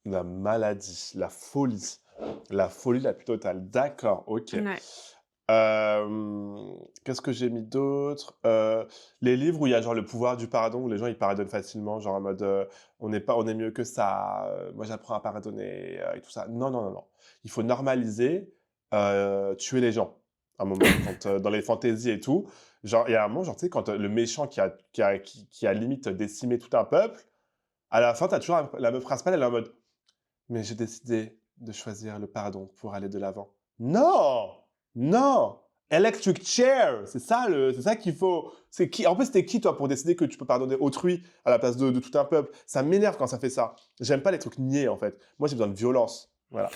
S1: La maladie, la folie. La folie la plus totale. D'accord, ok.
S2: Ouais.
S1: Qu'est-ce que j'ai mis d'autre? Les livres où il y a genre le pouvoir du pardon, où les gens ils pardonnent facilement, genre en mode on est mieux que ça, moi j'apprends à pardonner et tout ça. Non, non, non, non. Il faut normaliser tuer les gens à un moment. Quand, dans les fantaisies et tout, genre il y a un moment, genre tu sais, quand le méchant qui a limite décimé tout un peuple, à la fin, t'as toujours la meuf principale, elle est en mode mais j'ai décidé de choisir le pardon pour aller de l'avant. Non! Non! Electric chair, c'est ça qu'il faut. C'est qui, en plus, t'es qui, toi, pour décider que tu peux pardonner autrui à la place de tout un peuple? Ça m'énerve quand ça fait ça. J'aime pas les trucs niais, en fait. Moi, j'ai besoin de violence. Voilà.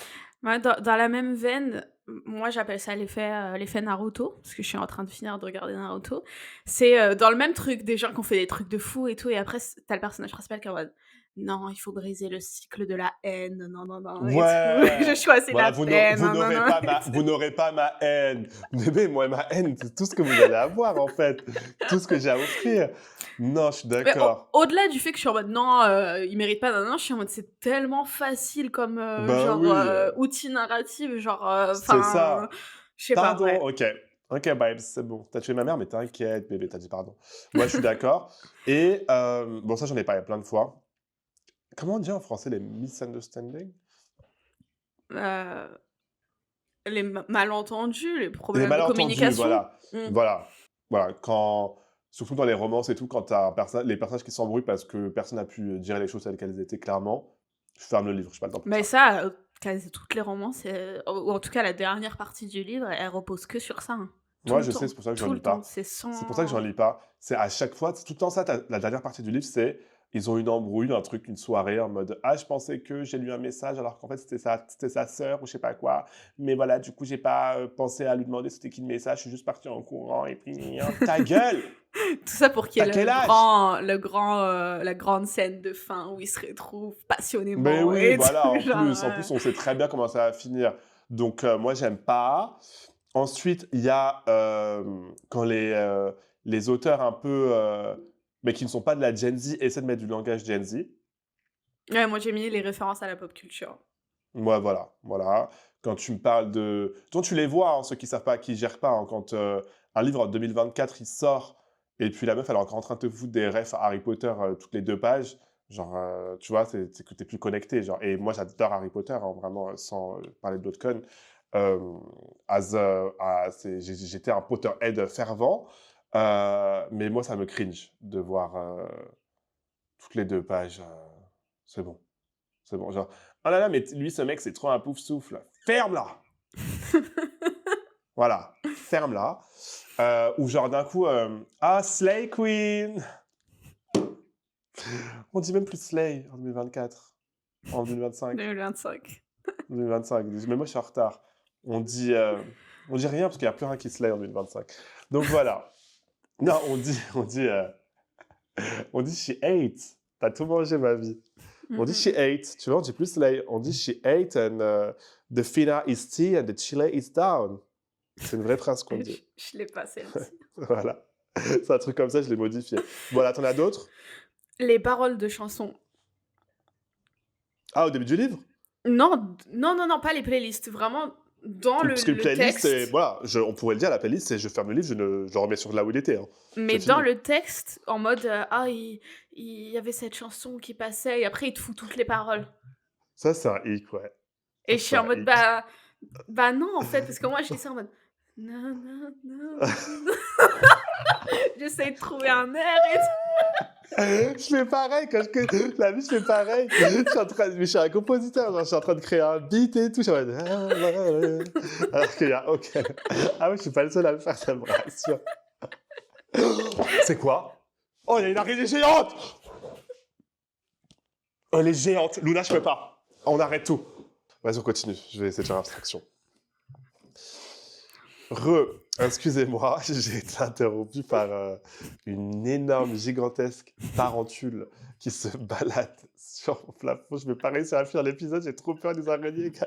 S2: Ouais, dans la même veine, moi j'appelle ça l'effet Naruto, parce que je suis en train de finir de regarder Naruto. C'est, dans le même truc, des gens qui ont fait des trucs de fou et tout, et après tu le personnage principal qui est en mode: «Non, il faut briser le cycle de la haine, non, non, non» et tout.
S1: Ouais!
S2: «Je choisis
S1: Voilà,
S2: la paix, non, non, non» et
S1: vous
S2: tout.
S1: n'aurez pas ma haine. Bébé, moi, ma haine, c'est tout ce que vous allez avoir, en fait. Tout ce que j'ai à offrir. Non, je suis
S2: Mais
S1: d'accord.
S2: au-delà du fait que je suis en mode: «Non, il mérite pas, non, non», je suis en mode: «C'est tellement facile comme,
S1: Ben
S2: genre,
S1: oui,
S2: outil narratif», genre,
S1: c'est
S2: enfin,
S1: ça.
S2: je sais pas,
S1: Pardon,
S2: ouais.
S1: ok. Ok, Babes, c'est bon. T'as tué ma mère, mais t'inquiète, bébé, t'as dit pardon. Moi, je suis d'accord. Et, bon, ça, j'en ai parlé plein de fois. Comment on dit en français les misunderstandings?
S2: Heu Les malentendus, les
S1: Les
S2: problèmes de
S1: malentendus,
S2: communication?
S1: voilà.
S2: Mmh.
S1: Voilà. Voilà. Quand, surtout dans les romances et tout, quand t'as les personnages qui s'embrouillent parce que personne n'a pu dire les choses telles qu'elles étaient clairement, je ferme le livre, j'ai pas le temps pour
S2: Mais
S1: ça.
S2: ça, quasi toutes les romances, ou en tout cas la dernière partie du livre, elle repose que sur ça, hein.
S1: Moi, je sais, c'est pour ça que j'en
S2: Tout
S1: lis
S2: le temps,
S1: pas.
S2: c'est
S1: C'est pour ça que j'en
S2: sans
S1: lis pas. C'est à chaque fois, c'est tout le temps ça, la dernière partie du livre, c'est ils ont une embrouille, un truc, une soirée en mode ah je pensais que j'ai lu un message alors qu'en fait c'était sa sœur ou je sais pas quoi. Mais voilà, du coup j'ai pas pensé à lui demander c'était qui le message. Je suis juste parti en courant et puis ta gueule.
S2: tout ça pour qu'il y
S1: T'as
S2: ait
S1: quel âge?
S2: la grande scène de fin où ils se retrouvent
S1: Mais
S2: passionnément
S1: oui,
S2: et
S1: voilà.
S2: tout, genre,
S1: En plus on sait très bien comment ça va finir. Donc moi j'aime pas. Ensuite, il y a quand les auteurs un peu, mais qui ne sont pas de la Gen Z, essaient de mettre du langage Gen Z.
S2: ouais, moi j'ai mis les références à la pop culture.
S1: Moi, voilà, voilà. Quand tu me parles de... Dont tu les vois, hein, ceux qui savent pas, qui gèrent pas, hein, quand un livre en 2024, il sort, et puis la meuf, elle est encore en train de te foutre des refs à Harry Potter toutes les 2 pages, genre, tu vois, c'est que t'es plus connecté, genre. Et moi, j'adore Harry Potter, hein, vraiment, sans parler de d'autres connes. Euh, j'étais un Potterhead fervent, mais moi, ça me cringe de voir toutes les 2 pages. C'est bon. C'est bon, genre, oh là là, mais lui, ce mec, c'est trop un pouf souffle. Ferme-la! Voilà, ferme-la. Ou genre d'un coup, ah, Slay Queen! On dit même plus Slay en 2024, en 2025,
S2: 2025.
S1: 2025. Mais moi, je suis en retard. On dit, euh, on dit rien parce qu'il n'y a plus rien qui Slay en 2025. Donc voilà. Non, on dit she ate. T'as tout mangé, ma vie.
S2: Mmh
S1: On dit she
S2: mh.
S1: ate, tu vois, on dit plus Slay. On dit she ate and the fina is tea and the chile is down. C'est une vraie phrase qu'on dit.
S2: Je l'ai pas celle-ci.
S1: Voilà. C'est un truc comme ça, je l'ai modifié. Voilà, t'en as d'autres?
S2: Les paroles de chansons.
S1: Ah, au début du livre?
S2: Non, non, non, non, pas les playlists, vraiment dans
S1: Parce qu'une
S2: le
S1: playlist, c'est...
S2: texte,
S1: Voilà, on pourrait le dire, la playlist, c'est je ferme le livre, je le remets sur là où il était. Hein.
S2: mais
S1: C'est
S2: dans
S1: fini.
S2: le texte, en mode, «Ah, il y avait cette chanson qui passait» et après il te fout toutes les paroles
S1: Ça, c'est un hic, ouais. Ça,
S2: et je suis
S1: c'est
S2: en
S1: un
S2: mode:
S1: hic.
S2: bah non, en fait, parce que moi je lis ça en mode: «Na na na na». J'essaye de trouver un air et tout.
S1: Je fais pareil quand la vie, je fais pareil. Mais je suis un compositeur, genre, je suis en train de créer un beat et tout. Je suis en mode... Alors qu'il y a aucun... Ah oui, je suis pas le seul à le faire, ça me rassure. C'est quoi? Oh, il y a une araignée géante! Oh, elle est géante. Luna, je peux pas. On arrête tout. Vas-y, on continue. Je vais essayer de faire abstraction. Excusez-moi, j'ai été interrompu par une énorme, gigantesque tarentule qui se balade sur mon plafond. Je vais pas réussir à finir l'épisode, j'ai trop peur des araignées, guys.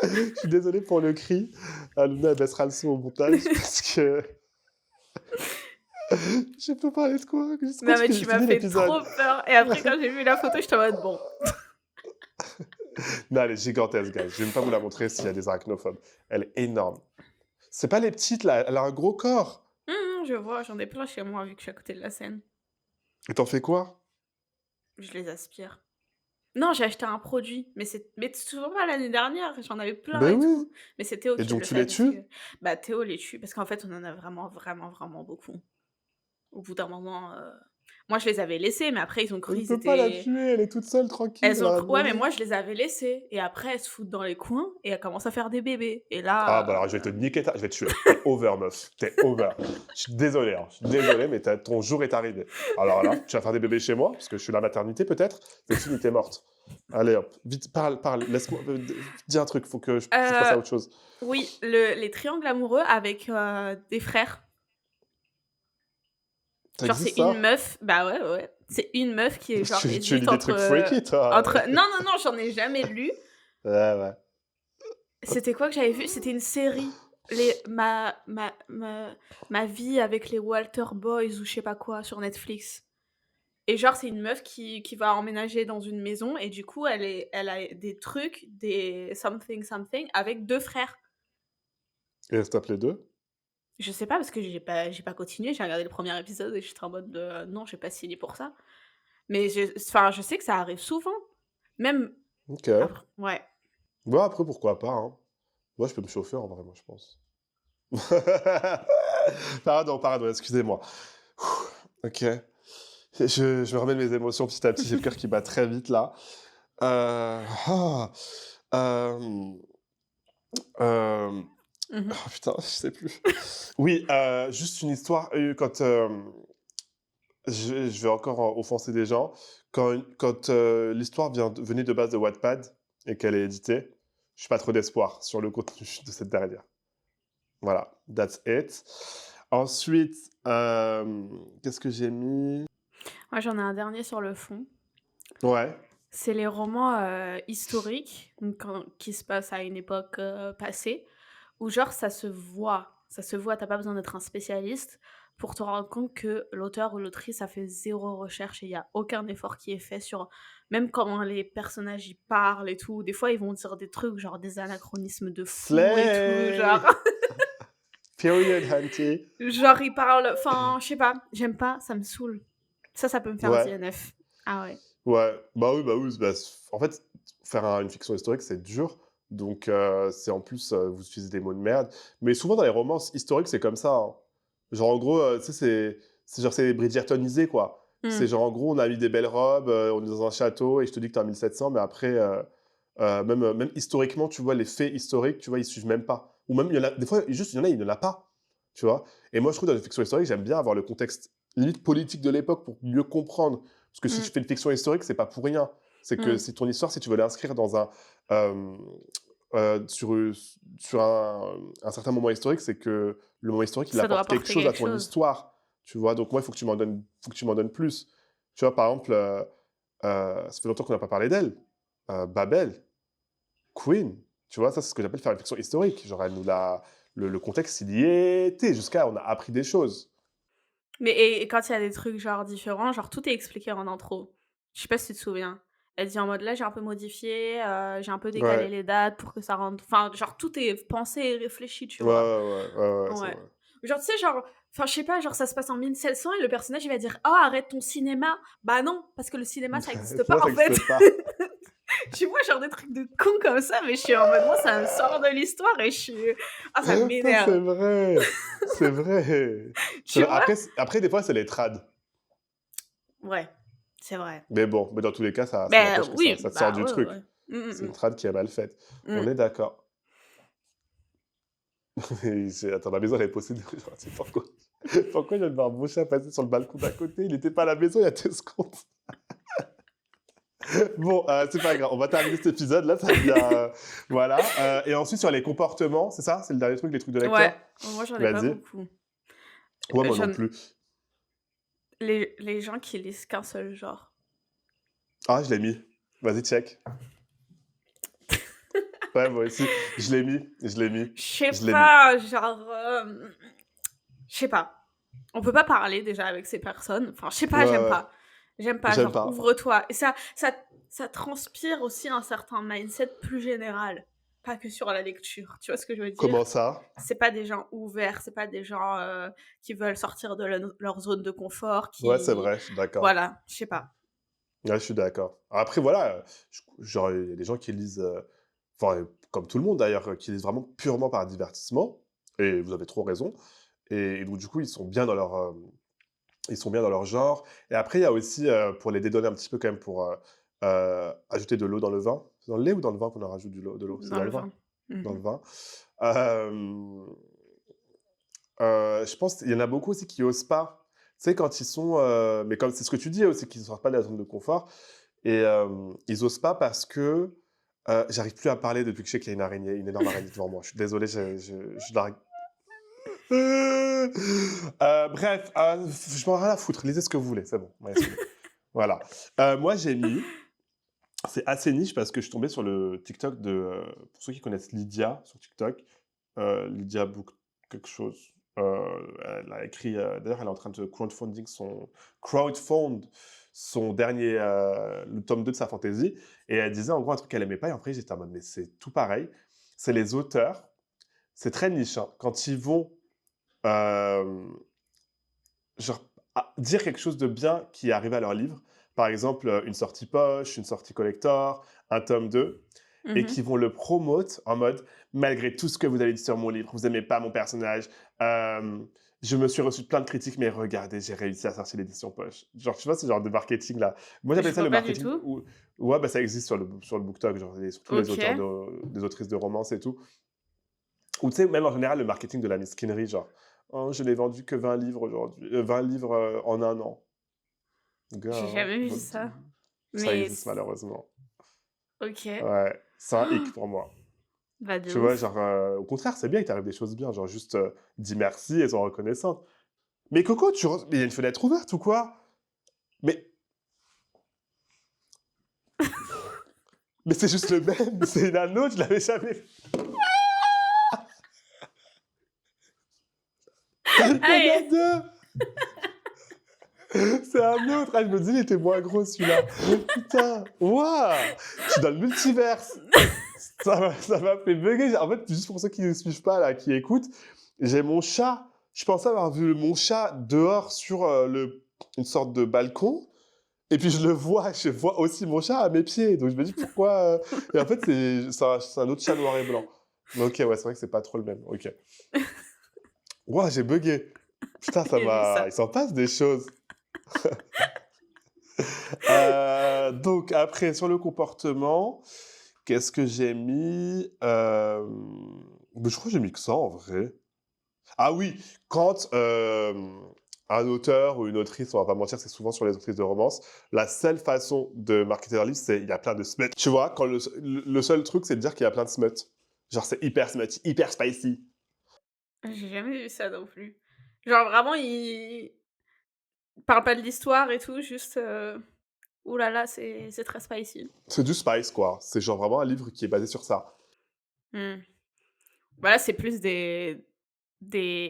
S1: Je suis désolé pour le cri. Luna, elle baissera le son au montage parce que je peux parler de quoi jusqu'où
S2: Non, mais
S1: j'ai
S2: tu m'as
S1: fini
S2: fait
S1: l'épisode.
S2: trop peur et après quand j'ai vu la photo, j'étais en mode: «Bon».
S1: Non, elle est gigantesque, guys. Je vais même pas vous la montrer s'il y a des arachnophobes. Elle est énorme. C'est pas les petites, là. Elle a un gros corps.
S2: Je vois, j'en ai plein chez moi vu que je suis à côté de la Seine.
S1: Et t'en fais quoi?
S2: Je les aspire. Non, j'ai acheté un produit, mais toujours pas l'année dernière, j'en avais plein
S1: Ben
S2: et
S1: oui.
S2: tout. Mais c'est Théo
S1: Et
S2: qui
S1: donc
S2: le
S1: tu
S2: fait
S1: les
S2: parce que
S1: tues?
S2: bah, Théo les tue parce qu'en fait, on en a vraiment, vraiment, vraiment beaucoup. Au bout d'un moment, Moi, je les avais laissés, mais après, ils ont
S1: On
S2: cru
S1: ne
S2: qu'ils
S1: peut pas la
S2: étaient
S1: tuer, elle est toute seule, tranquille,
S2: elles
S1: elle a
S2: ont
S1: rien
S2: cru ouais, mais
S1: demandé.
S2: moi, je les avais laissés et après, elles se foutent dans les coins et elles commencent à faire des bébés et
S1: Ah bah
S2: là,
S1: alors je vais te niquer je vais te tuer. Tu over meuf, tu over. Je suis désolé, hein, je suis désolé, mais ton jour est arrivé. Alors là, tu vas faire des bébés chez moi, parce que je suis la maternité peut-être, c'est fini, tu morte. Allez hop, vite, parle, laisse-moi dis un truc, faut que je puisse passer
S2: heu,
S1: à autre chose.
S2: oui, les triangles amoureux avec, des frères.
S1: Ça
S2: Genre, c'est
S1: existe
S2: une
S1: ça?
S2: meuf bah, ouais, ouais, ouais. C'est une meuf qui est genre
S1: Tu lis
S2: hésite
S1: des trucs freaky toi?
S2: entre non, non, non, j'en ai jamais lu.
S1: Ouais, ouais.
S2: C'était quoi que j'avais vu? C'était une série. Les ma vie avec les Walter Boys ou je sais pas quoi sur Netflix et genre, c'est une meuf qui va emménager dans une maison et du coup, elle a des trucs, des something something avec 2 frères.
S1: Et elle se tape les 2?
S2: Je sais pas parce que j'ai pas continué, j'ai regardé le premier épisode et j'étais en mode, «Non, j'ai pas signé pour ça». Mais je sais que ça arrive souvent. Même
S1: OK.
S2: après ouais.
S1: Bah, après pourquoi pas, hein. Moi je peux me chauffer en vrai, moi je pense. Pardon, excusez-moi. OK. Je me remets de mes émotions petit à petit, j'ai le cœur qui bat très vite là. Ah, hem, hem,
S2: Mmh.
S1: oh putain, je sais plus. Oui, juste une histoire, quand, je vais encore offenser des gens. Quand, l'histoire venait de base de Wattpad et qu'elle est éditée, je n'ai pas trop d'espoir sur le contenu de cette dernière. Voilà, that's it. Ensuite, qu'est-ce que j'ai mis?
S2: Moi, j'en ai un dernier sur le fond.
S1: Ouais,
S2: C'est les romans, historiques, donc qui se passent à une époque, passée, où genre ça se voit, tu pas besoin d'être un spécialiste pour te rendre compte que l'auteur ou l'autrice a fait zéro recherche et il y a aucun effort qui est fait sur même comment les personnages y parlent et tout. Des fois, ils vont dire des trucs, genre des anachronismes de fou et tout, genre
S1: slay! Period, hunty.
S2: genre ils parlent enfin, je sais pas, j'aime pas, ça me saoule. Ça peut me faire
S1: Ouais,
S2: DNF. Ah ouais.
S1: ouais, bah oui, en fait, faire une fiction historique, c'est dur, donc c'est en plus, vous utilisez des mots de merde, mais souvent dans les romances historiques, c'est comme ça, hein. Genre, en gros, tu sais, c'est genre, c'est Bridgertonisé, quoi. C'est
S2: Mmh.
S1: genre, en gros, on a mis des belles robes, on est dans un château et je te dis que tu es en 1700, mais après, même historiquement, tu vois, les faits historiques, tu vois, ils suivent même pas. Ou même, il y en a des fois, juste, il y en a, il ne l'a pas, tu vois? Et moi, je trouve, dans les fictions historiques, j'aime bien avoir le contexte limite politique de l'époque pour mieux comprendre. Parce que si
S2: Mmh.
S1: tu fais une fiction historique, c'est pas pour rien. C'est que
S2: Mmh.
S1: si ton histoire, si tu veux l'inscrire dans euh, sur un certain moment historique, c'est que le moment historique, il
S2: Ça doit
S1: apporte quelque
S2: apporter
S1: chose à
S2: quelque
S1: ton
S2: chose.
S1: histoire. Tu vois, donc moi, il faut que faut que tu m'en donnes plus. Tu vois, par exemple, ça fait longtemps qu'on n'a pas parlé d'elle. Babel, Queen. Tu vois, ça, c'est ce que j'appelle faire une fiction historique. Genre, elle nous l'a, le contexte, il y était. Jusqu'à, on a appris des choses.
S2: Mais et quand il y a des trucs, genre, différents, genre, tout est expliqué en intro. Je sais pas si tu te souviens? Elle dit en mode: «Là, j'ai un peu modifié, j'ai un peu décalé
S1: Ouais,
S2: les dates pour que ça rentre» enfin, genre, tout est pensé et réfléchi, tu
S1: ouais, ouais,
S2: vois?
S1: ouais, c'est
S2: Ouais.
S1: vrai.
S2: Genre, tu sais, genre, enfin, je sais pas, genre, ça se passe en 1700 et le personnage, il va dire: «Oh, arrête ton cinéma!» Bah non, parce que le cinéma, ça existe pas,
S1: Ça
S2: en fait.
S1: n'existe pas.
S2: Tu vois, genre, des trucs de cons comme ça, mais je suis en mode, moi, ça me sort de l'histoire et je suis ah, ça
S1: Putain, c'est
S2: m'énerve.
S1: vrai! C'est vrai!
S2: Tu vois?
S1: Après, des fois, c'est les trad.
S2: Ouais, c'est vrai.
S1: Mais bon, mais dans tous les cas, ça
S2: Ben
S1: n'empêche que
S2: oui,
S1: ça te sort
S2: bah,
S1: du
S2: ouais, ouais,
S1: truc.
S2: ouais. Mmh,
S1: C'est
S2: mmh,
S1: une
S2: mmh.
S1: trad qui est mal faite. On
S2: Mmh.
S1: est d'accord. Attends, ma maison, elle est possédée. C'est pourquoi il y a de un chat passer sur le balcon d'à côté? Il n'était pas à la maison il y a 2 secondes. Bon, c'est pas grave. On va terminer cet épisode-là. Ça devient, voilà. Et ensuite, sur les comportements, c'est ça? C'est le dernier truc, les trucs de
S2: Ouais,
S1: lecteur?
S2: moi, j'en ai pas
S1: Vas-y.
S2: beaucoup.
S1: Ouais, moi non
S2: J'en
S1: plus.
S2: les gens qui lisent qu'un seul genre.
S1: Ah, je l'ai mis. Vas-y, check. Ouais, moi aussi. Je l'ai mis, je l'ai mis,
S2: Je sais
S1: je l'ai mis.
S2: pas, genre, je sais pas. On peut pas parler déjà avec ces personnes. Enfin, je sais
S1: Ouais,
S2: pas, j'aime
S1: ouais.
S2: pas. J'aime pas,
S1: J'aime
S2: genre,
S1: pas.
S2: ouvre-toi. Et ça transpire aussi un certain mindset plus général, pas que sur la lecture. Tu vois ce que je veux dire?
S1: Comment ça?
S2: C'est pas des gens ouverts, c'est pas des gens, qui veulent sortir de leur zone de confort,
S1: Ouais, c'est
S2: qui
S1: vrai, je suis d'accord.
S2: voilà, je sais pas.
S1: Ouais, je suis d'accord. Après, voilà, genre, il y a des gens qui lisent, enfin, comme tout le monde d'ailleurs, qui lisent vraiment purement par divertissement, et vous avez trop raison. Et donc, du coup, ils sont bien dans leur, Ils sont bien dans leur genre. Et après, il y a aussi, pour les dédonner un petit peu quand même, pour ajouter de l'eau dans le vin. C'est dans le lait ou dans le vin qu'on en rajoute de l'eau? C'est
S2: Dans
S1: dans
S2: le
S1: le vin.
S2: vin.
S1: Dans
S2: Mmh.
S1: le vin. Euh, je pense qu'il y en a beaucoup aussi qui osent pas. Tu sais, quand ils sont. Mais comme c'est ce que tu dis aussi, qu'ils ne sortent pas de la zone de confort. Et ils osent pas parce que. J'arrive plus à parler depuis que je sais qu'il y a une araignée, une énorme araignée devant moi. Je suis désolé, je la. Bref, je m'en ai rien à foutre. Lisez ce que vous voulez, c'est bon. Ouais, saoulé. Voilà. Moi, j'ai mis. C'est assez niche parce que je suis tombé sur le TikTok de. Pour ceux qui connaissent Lydia sur TikTok, Lydia Book quelque chose. Elle a écrit. D'ailleurs, elle est en train de crowdfund son dernier. Le tome 2 de sa fantasy. Et elle disait en gros un truc qu'elle aimait pas. Et après, j'étais en mode, mais c'est tout pareil. C'est les auteurs. C'est très niche, hein. Quand ils vont. euh, genre, dire quelque chose de bien qui est arrivé à leur livre. Par exemple, une sortie poche, une sortie collector, un tome 2, et
S2: Mmh.
S1: qui vont le promote en mode malgré tout ce que vous avez dit sur mon livre, vous n'aimez pas mon personnage, euh, je me suis reçu plein de critiques, mais regardez, j'ai réussi à sortir l'édition poche. Genre, tu vois, ce genre de marketing là. Moi,
S2: Je
S1: j'appelle ça
S2: vois
S1: le
S2: pas du
S1: marketing
S2: tout.
S1: où, ouais, bah, ça existe sur le BookTok, genre, surtout les auteurs
S2: OK.
S1: des autrices de romance et tout. Ou tu sais, même en général, le marketing de la mesquinerie, genre, oh, je n'ai vendu que 20 livres aujourd'hui, 20 livres en un an. Gars,
S2: J'ai
S1: hein,
S2: jamais vu ça.
S1: ça
S2: Mais
S1: existe malheureusement.
S2: OK.
S1: Ouais, c'est un hic pour moi.
S2: Bah, de
S1: Tu vois,
S2: ouf.
S1: genre, au contraire, c'est bien, il t'arrive des choses bien, genre juste dis merci et sois reconnaissante. Mais Coco, mais il y a une fenêtre ouverte ou quoi? Mais, mais c'est juste le même, c'est un autre, je l'avais jamais fait. Il y en a
S2: Allez!
S1: deux! C'est un autre! Ah, je me dis, il était moins gros celui-là. Putain! Waouh! Je suis dans le multiverse! Ça m'a fait bugger. En fait, juste pour ceux qui ne suivent pas, là, qui écoutent, j'ai mon chat. Je pensais avoir vu mon chat dehors sur une sorte de balcon. Et puis je vois aussi mon chat à mes pieds. Donc je me dis pourquoi. Et en fait, c'est un autre chat noir et blanc. Mais ok, ouais, c'est vrai que c'est pas trop le même. Ok. Ouah, j'ai bugué. Putain, ça
S2: J'ai vu
S1: m'a.
S2: ça.
S1: Il s'en passe des choses. Donc après, sur le comportement, qu'est-ce que j'ai mis mais je crois que j'ai mis que ça en vrai. Ah oui, quand un auteur ou une autrice, on va pas mentir, c'est souvent sur les autrices de romance, la seule façon de marketer leur livre, c'est il y a plein de smut. Tu vois, quand le seul truc, c'est de dire qu'il y a plein de smut. Genre, c'est hyper smut, hyper spicy.
S2: J'ai jamais vu ça non plus. Genre vraiment, il parle pas de l'histoire et tout, juste, ouh là là, c'est très spicy.
S1: C'est du spice, quoi. C'est genre vraiment un livre qui est basé sur ça.
S2: Mmh. Bah, là, c'est plus des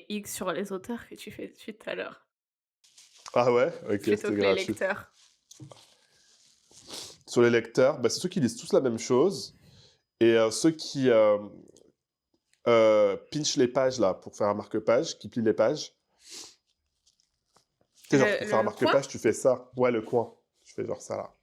S2: X sur les auteurs que tu fais depuis tout à l'heure,
S1: Ah ouais? Ok,
S2: plutôt
S1: c'était
S2: que les
S1: gratuit.
S2: lecteurs.
S1: Sur les lecteurs, bah, c'est ceux qui lisent tous la même chose. Et ceux qui pinchent les pages, là, pour faire un marque-page, qui plient les pages. Tu sais, genre, pour faire un
S2: Le coin?
S1: marque-page, tu fais ça. Ouais, le coin. Tu fais genre ça, là.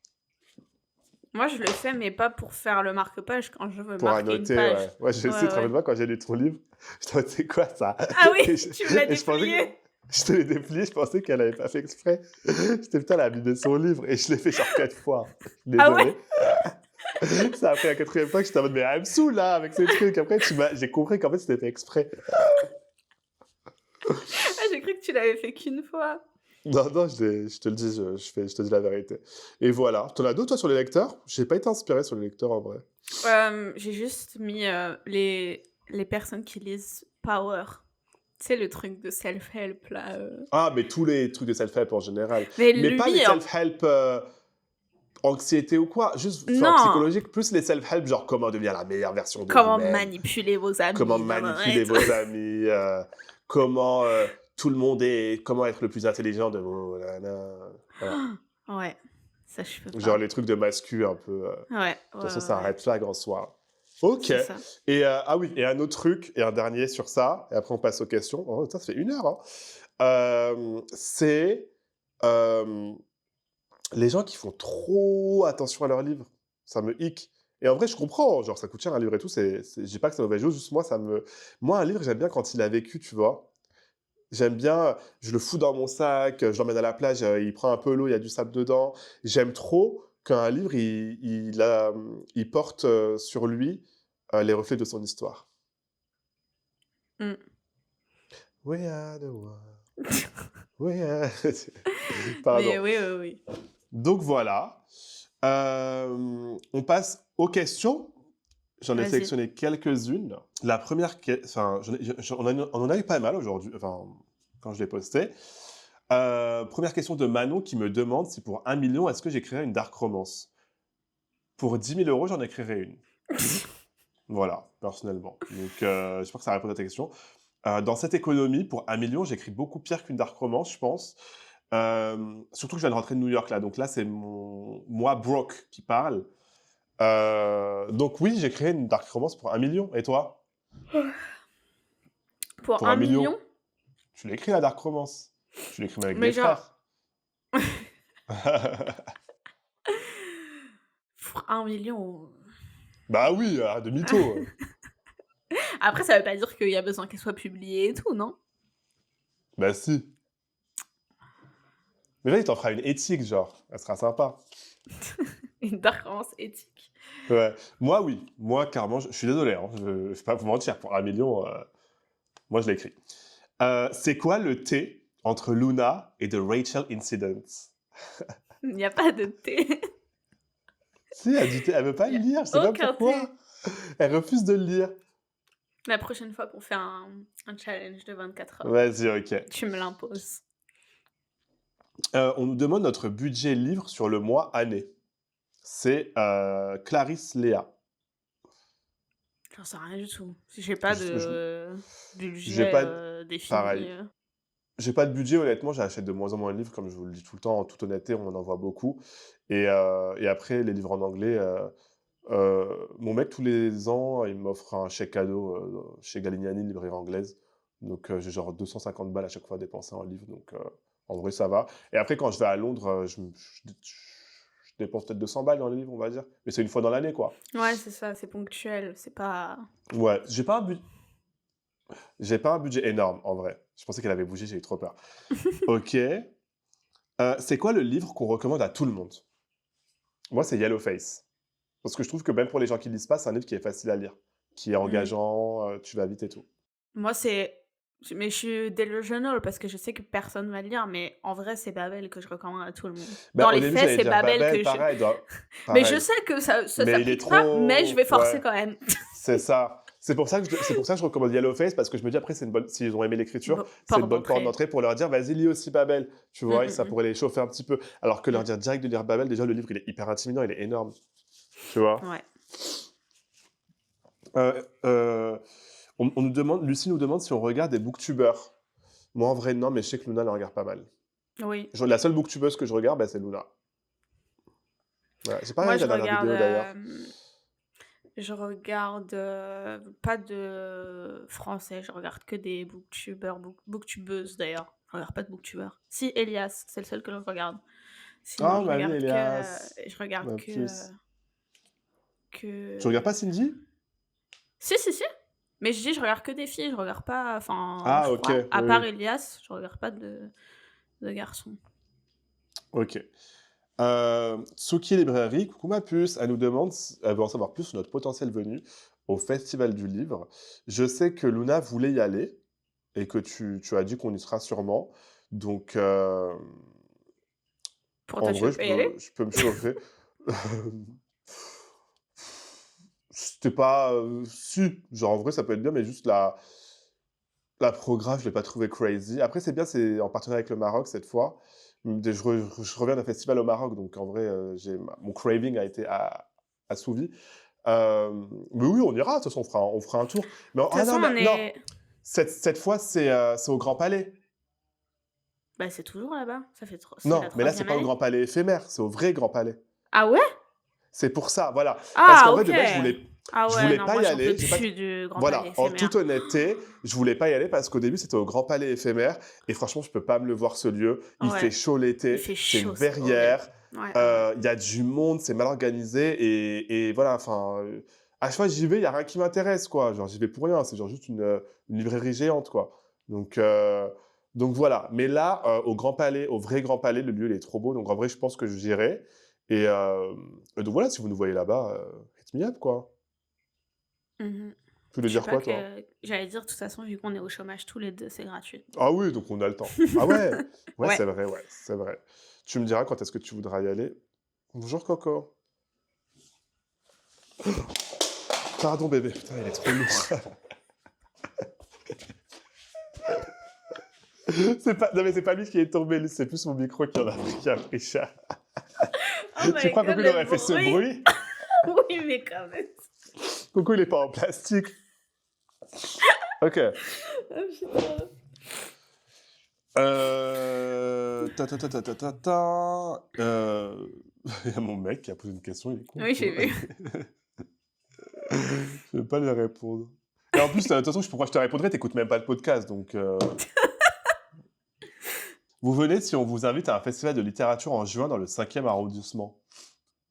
S2: Moi, je le fais, mais pas pour faire le marque-page, quand je veux
S1: Pour
S2: marquer une
S1: annoter,
S2: page.
S1: ouais. Ouais, je sais,
S2: Ouais,
S1: te
S2: ouais.
S1: rappelles pas quand j'ai lu ton livre? Je te c'est quoi ça?
S2: Ah oui,
S1: Et je,
S2: tu me l'as
S1: et je pensais que.
S2: déplié!
S1: Je te l'ai déplié, je pensais qu'elle avait pas fait exprès. J'étais putain, elle a abîmé son livre et je l'ai fait genre 4 fois.
S2: Ah ouais?
S1: Désolé. Ça a fait la quatrième fois que j'étais en mode, mais elle me saoule là avec ces trucs. Après, j'ai compris qu'en fait c'était fait exprès.
S2: Ah, j'ai cru que tu l'avais fait qu'une fois.
S1: Non, non, je te le dis, je te dis la vérité. Et voilà. T'en as d'autres, toi, sur les lecteurs? J'ai pas été inspiré sur les lecteurs en vrai.
S2: J'ai juste mis, les personnes qui lisent Power. Tu sais, le truc de self-help là,
S1: Ah, mais tous les trucs de self-help en général.
S2: mais
S1: Mais pas les
S2: lui, en
S1: self-help anxiété ou quoi, juste enfin,
S2: non!
S1: psychologique, plus les self-help, genre comment devenir la meilleure version de
S2: Comment
S1: vous-même,
S2: manipuler vos
S1: comment
S2: amis, nan nan nan et
S1: manipuler
S2: tout.
S1: vos amis, comment tout le monde est, comment être le plus intelligent de vous, nanana. Voilà.
S2: Ouais, ça je peux
S1: Genre
S2: pas.
S1: les trucs de mascu un peu.
S2: Ouais, ouais,
S1: De toute façon,
S2: ouais,
S1: c'est un
S2: ouais,
S1: red flag en soi. Ok.
S2: c'est ça.
S1: Et ah oui, et un autre truc, et un dernier sur ça, et après on passe aux questions. Oh, ça fait 1 heure, hein. C'est euh, les gens qui font trop attention à leurs livres. Ça me hic. Et en vrai, je comprends. Genre, ça coûte cher un livre et tout. Je dis pas que c'est mauvais chose, juste moi, ça me. Moi, un livre, j'aime bien quand il a vécu, tu vois. J'aime bien, je le fous dans mon sac, je l'emmène à la plage, il prend un peu l'eau, il y a du sable dedans. J'aime trop qu'un livre, il porte, sur lui, les reflets de son histoire.
S2: Mmh.
S1: We are the world, we are
S2: Mais
S1: pardon.
S2: oui, oui, oui.
S1: Donc voilà, on passe aux questions. J'en ai
S2: Vas-y.
S1: sélectionné quelques-unes. La première que enfin, on en a eu pas mal aujourd'hui, enfin, quand je l'ai posté. 1re question de Manon qui me demande si pour 1 000 000, est-ce que j'écrirais une dark romance? Pour 10 000 €, j'en écrirais une. Voilà, personnellement. Donc, j'espère que ça répond à ta question. Dans cette économie, pour 1 000 000, j'écris beaucoup pire qu'une dark romance, je pense. Surtout que je viens de rentrer de New York là, donc là, c'est mon moi broke qui parle. Donc oui, j'ai créé une dark romance pour 1 000 000. Et toi?
S2: Pour
S1: Pour
S2: un
S1: 1 000 000?
S2: million
S1: Tu l'écris la dark romance. Tu l'écris même avec
S2: Mais
S1: des
S2: genre
S1: frères.
S2: pour 1 million.
S1: Bah oui, à demi-taux.
S2: Après, ça veut pas dire qu'il y a besoin qu'elle soit publiée et tout, non?
S1: Bah si. Mais vas-y, t'en feras une éthique, genre. Elle sera sympa.
S2: Une dark romance éthique.
S1: Ouais. Moi, oui. Moi, carrément, je suis désolé, hein, je ne vais pas vous mentir. Pour 1 000 000, moi, je l'écris. C'est quoi le T entre Luna et The Rachel Incident?
S2: Il n'y a pas de thé.
S1: Si, elle dit T, elle veut pas
S2: Il y
S1: le
S2: a
S1: lire, je sais pas
S2: aucun thé.
S1: pourquoi. Elle refuse de le lire.
S2: La prochaine fois qu'on fait un challenge de 24 heures,
S1: Vas-y, ok.
S2: tu me l'imposes.
S1: On nous demande notre budget livre sur le mois année. C'est Clarisse Léa.
S2: J'en sais rien du tout. J'ai pas
S1: Je-
S2: de
S1: j'ai
S2: budget,
S1: pas,
S2: défini,
S1: pareil. J'ai pas de budget, honnêtement, j'achète de moins en moins de livres, comme je vous le dis tout le temps, en toute honnêteté, on en voit beaucoup. Et après, les livres en anglais, mon mec, tous les ans, il m'offre un chèque cadeau chez Galignani, une librairie anglaise. Donc, j'ai genre 250 balles à chaque fois dépensées en livres. Donc, en vrai, ça va. Et après, quand je vais à Londres, je dépense peut-être 200 balles dans les livres, on va dire. Mais c'est une fois dans l'année, quoi.
S2: Ouais, c'est ça, c'est ponctuel, c'est pas
S1: Ouais, j'ai pas un budget énorme, en vrai. Je pensais qu'elle avait bougé, j'ai eu trop peur. Ok. C'est quoi le livre qu'on recommande à tout le monde? Moi, c'est Yellowface. Parce que je trouve que même pour les gens qui ne lisent pas, c'est un livre qui est facile à lire, qui est
S2: mmh.
S1: engageant, tu vas vite et tout.
S2: Moi, mais je suis delusional parce que je sais que personne va le lire, mais en vrai, c'est Babel que je recommande à tout le monde.
S1: Ben,
S2: Dans
S1: au
S2: les
S1: début,
S2: faits,
S1: j'allais
S2: c'est
S1: dire
S2: Babel
S1: Babel,
S2: que je
S1: pareil,
S2: mais je
S1: pareil.
S2: sais que ça
S1: Mais il est
S2: s'applique pas, mais je
S1: trop...
S2: vais forcer
S1: Ouais,
S2: quand même.
S1: c'est ça. C'est pour ça que je recommande Yellowface, parce que je me dis, après, s'ils ont aimé l'écriture, c'est une
S2: Porte
S1: bonne porte
S2: d'entrée.
S1: d'entrée pour leur dire, vas-y, lis aussi Babel, tu
S2: Mmh,
S1: vois, et
S2: mmh
S1: ça
S2: mh.
S1: pourrait les chauffer un petit peu. Alors que leur
S2: Mmh.
S1: dire direct de lire Babel, déjà, le livre, il est hyper intimidant, il est énorme, tu vois.
S2: Ouais.
S1: Euh, euh, Lucie nous demande si on regarde des booktubers. Moi, en vrai, non, mais je sais que Luna la regarde pas mal.
S2: Oui.
S1: La seule booktubeuse que je regarde, bah, c'est Luna. Voilà. J'ai pas
S2: Moi,
S1: regardé la dernière vidéo d'ailleurs.
S2: je regarde, pas de français, je regarde que des booktubers, booktubeuses d'ailleurs. Je regarde pas de booktubers. Si, Elias, c'est le seul que je regarde. Sinon,
S1: Ah, bah oui, Elias.
S2: je regarde
S1: En plus. Tu regardes
S2: que
S1: pas Cindy?
S2: si, si, si! Mais je dis, je regarde que des filles, je regarde pas enfin,
S1: Ah,
S2: je
S1: ok,
S2: crois, à
S1: oui,
S2: part
S1: oui.
S2: Elias, je regarde pas de garçons.
S1: Ok. Tsuki Librairie, coucou ma puce, elle nous demande, elle veut en savoir plus sur notre potentiel venue au Festival du Livre. Je sais que Luna voulait y aller et que tu as dit qu'on y sera sûrement. Donc,
S2: Pour
S1: en
S2: toi, tu
S1: vrai,
S2: veux pas y aller?
S1: je peux me chauffer. C'était pas... si, genre en vrai, ça peut être bien, mais juste la programme, je l'ai pas trouvé crazy. Après, c'est bien, c'est en partenariat avec le Maroc cette fois. Je reviens d'un festival au Maroc, donc en vrai, mon craving a été assouvi. Mais oui, on ira, de toute façon, on fera un tour. Mais,
S2: De toute
S1: ah
S2: façon,
S1: non,
S2: on
S1: non,
S2: est
S1: cette fois, c'est au Grand Palais.
S2: bah, c'est toujours là-bas, c'est la
S1: Non, mais là, c'est
S2: troisième
S1: pas au
S2: année.
S1: Grand Palais éphémère, c'est au vrai Grand Palais.
S2: Ah ouais?
S1: C'est pour ça, voilà. Parce
S2: Ah
S1: qu'en vrai,
S2: OK!
S1: de base,
S2: Ah
S1: je
S2: ouais,
S1: voulais
S2: non,
S1: pas
S2: moi
S1: y
S2: j'en peux
S1: aller. J'ai pas,
S2: plus du Grand Palais
S1: voilà, en toute
S2: éphémère.
S1: honnêteté, je voulais pas y aller parce qu'au début, c'était au Grand Palais éphémère. Et franchement, je peux pas me le voir, ce lieu. Il fait
S2: Ouais,
S1: chaud
S2: il
S1: l'été,
S2: fait
S1: c'est une
S2: chaud, c'est horrible.
S1: verrière.
S2: Ouais, ouais, ouais.
S1: Il y a du monde, c'est mal organisé. Et voilà, enfin, à chaque fois que j'y vais, il y a rien qui m'intéresse, quoi. Genre, j'y vais pour rien. C'est genre juste une librairie géante, quoi. Donc, Donc voilà, mais là, au Grand Palais, au vrai Grand Palais, le lieu, il est trop beau, donc en vrai, je pense que j'irai et donc voilà, si vous nous voyez là-bas, hit me up, quoi.
S2: Mmh.
S1: Tu voulais
S2: Je sais
S1: dire
S2: pas
S1: quoi, toi?
S2: que j'allais dire de toute façon vu qu'on est au chômage tous les 2 c'est gratuit.
S1: Ah oui, donc on a le temps. Ah ouais!
S2: Ouais.
S1: Ouais, c'est vrai. Tu me diras quand est-ce que tu voudras y aller. Bonjour Coco. Pardon bébé, putain, il est trop lourd. C'est pas non mais c'est pas lui qui est tombé, lui, c'est plus mon micro qui a pris cher.
S2: Oh
S1: Tu
S2: my
S1: crois
S2: god,
S1: Coco, il
S2: le
S1: aurait fait ce
S2: bruit!
S1: bruit?
S2: Oui, mais quand même.
S1: Coco, il est pas en plastique. OK.
S2: Oh putain.
S1: Ta ta ta ta ta ta ta, il y a mon mec qui a posé une question, il est con,
S2: Oui,
S1: tu
S2: j'ai
S1: vois?
S2: vu.
S1: Je vais pas lui répondre et en plus, de toute façon, pourquoi je te répondrais? Tu écoutes même pas le podcast, donc vous venez si on vous invite à un festival de littérature en juin dans le 5e arrondissement?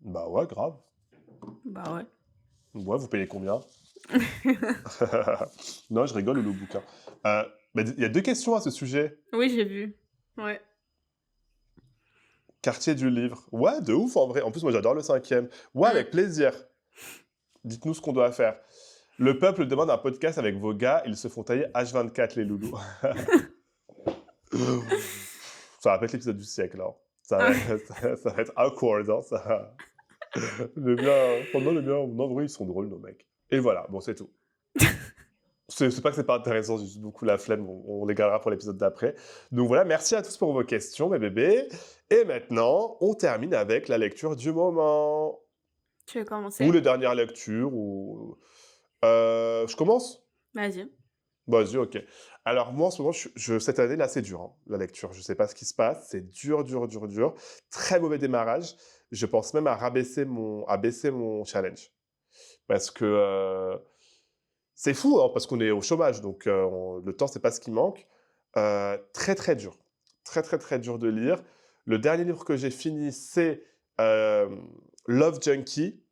S1: Bah ouais, grave.
S2: Bah, ouais.
S1: Ouais, vous payez combien? Non, je rigole, le bouquin. Bah, il y a 2 questions à ce sujet.
S2: Oui, j'ai vu. Ouais.
S1: Quartier du livre. Ouais, de ouf en vrai. En plus, moi j'adore le 5e. Ouais,
S2: Mmh.
S1: avec plaisir. Dites-nous ce qu'on doit faire. Le peuple demande un podcast avec vos gars, ils se font tailler H24 les loulous. Ça va pas être l'épisode du siècle, hein. Ça va être awkward, hein, ça. J'aime bien, franchement, j'aime bien. Non, oui, ils sont drôles, nos mecs. Et voilà, bon, c'est tout. C'est pas que c'est pas intéressant, j'ai juste beaucoup la flemme, on les gardera pour l'épisode d'après. Donc voilà, merci à tous pour vos questions, mes bébés. Et maintenant, on termine avec la lecture du moment.
S2: Tu veux
S1: Ou
S2: commencer?
S1: les dernières lectures, ou... je commence?
S2: Vas-y.
S1: Vas-y, ok. Alors moi, en ce moment, cette année, là, c'est dur, hein, la lecture. Je sais pas ce qui se passe, c'est dur, dur, dur, dur. Très mauvais démarrage. Je pense même à baisser mon challenge. Parce que c'est fou, hein, parce qu'on est au chômage, donc le temps, c'est pas ce qui manque. Très, très dur. Très, très, très dur de lire. Le dernier livre que j'ai fini, c'est euh, Love Junkie,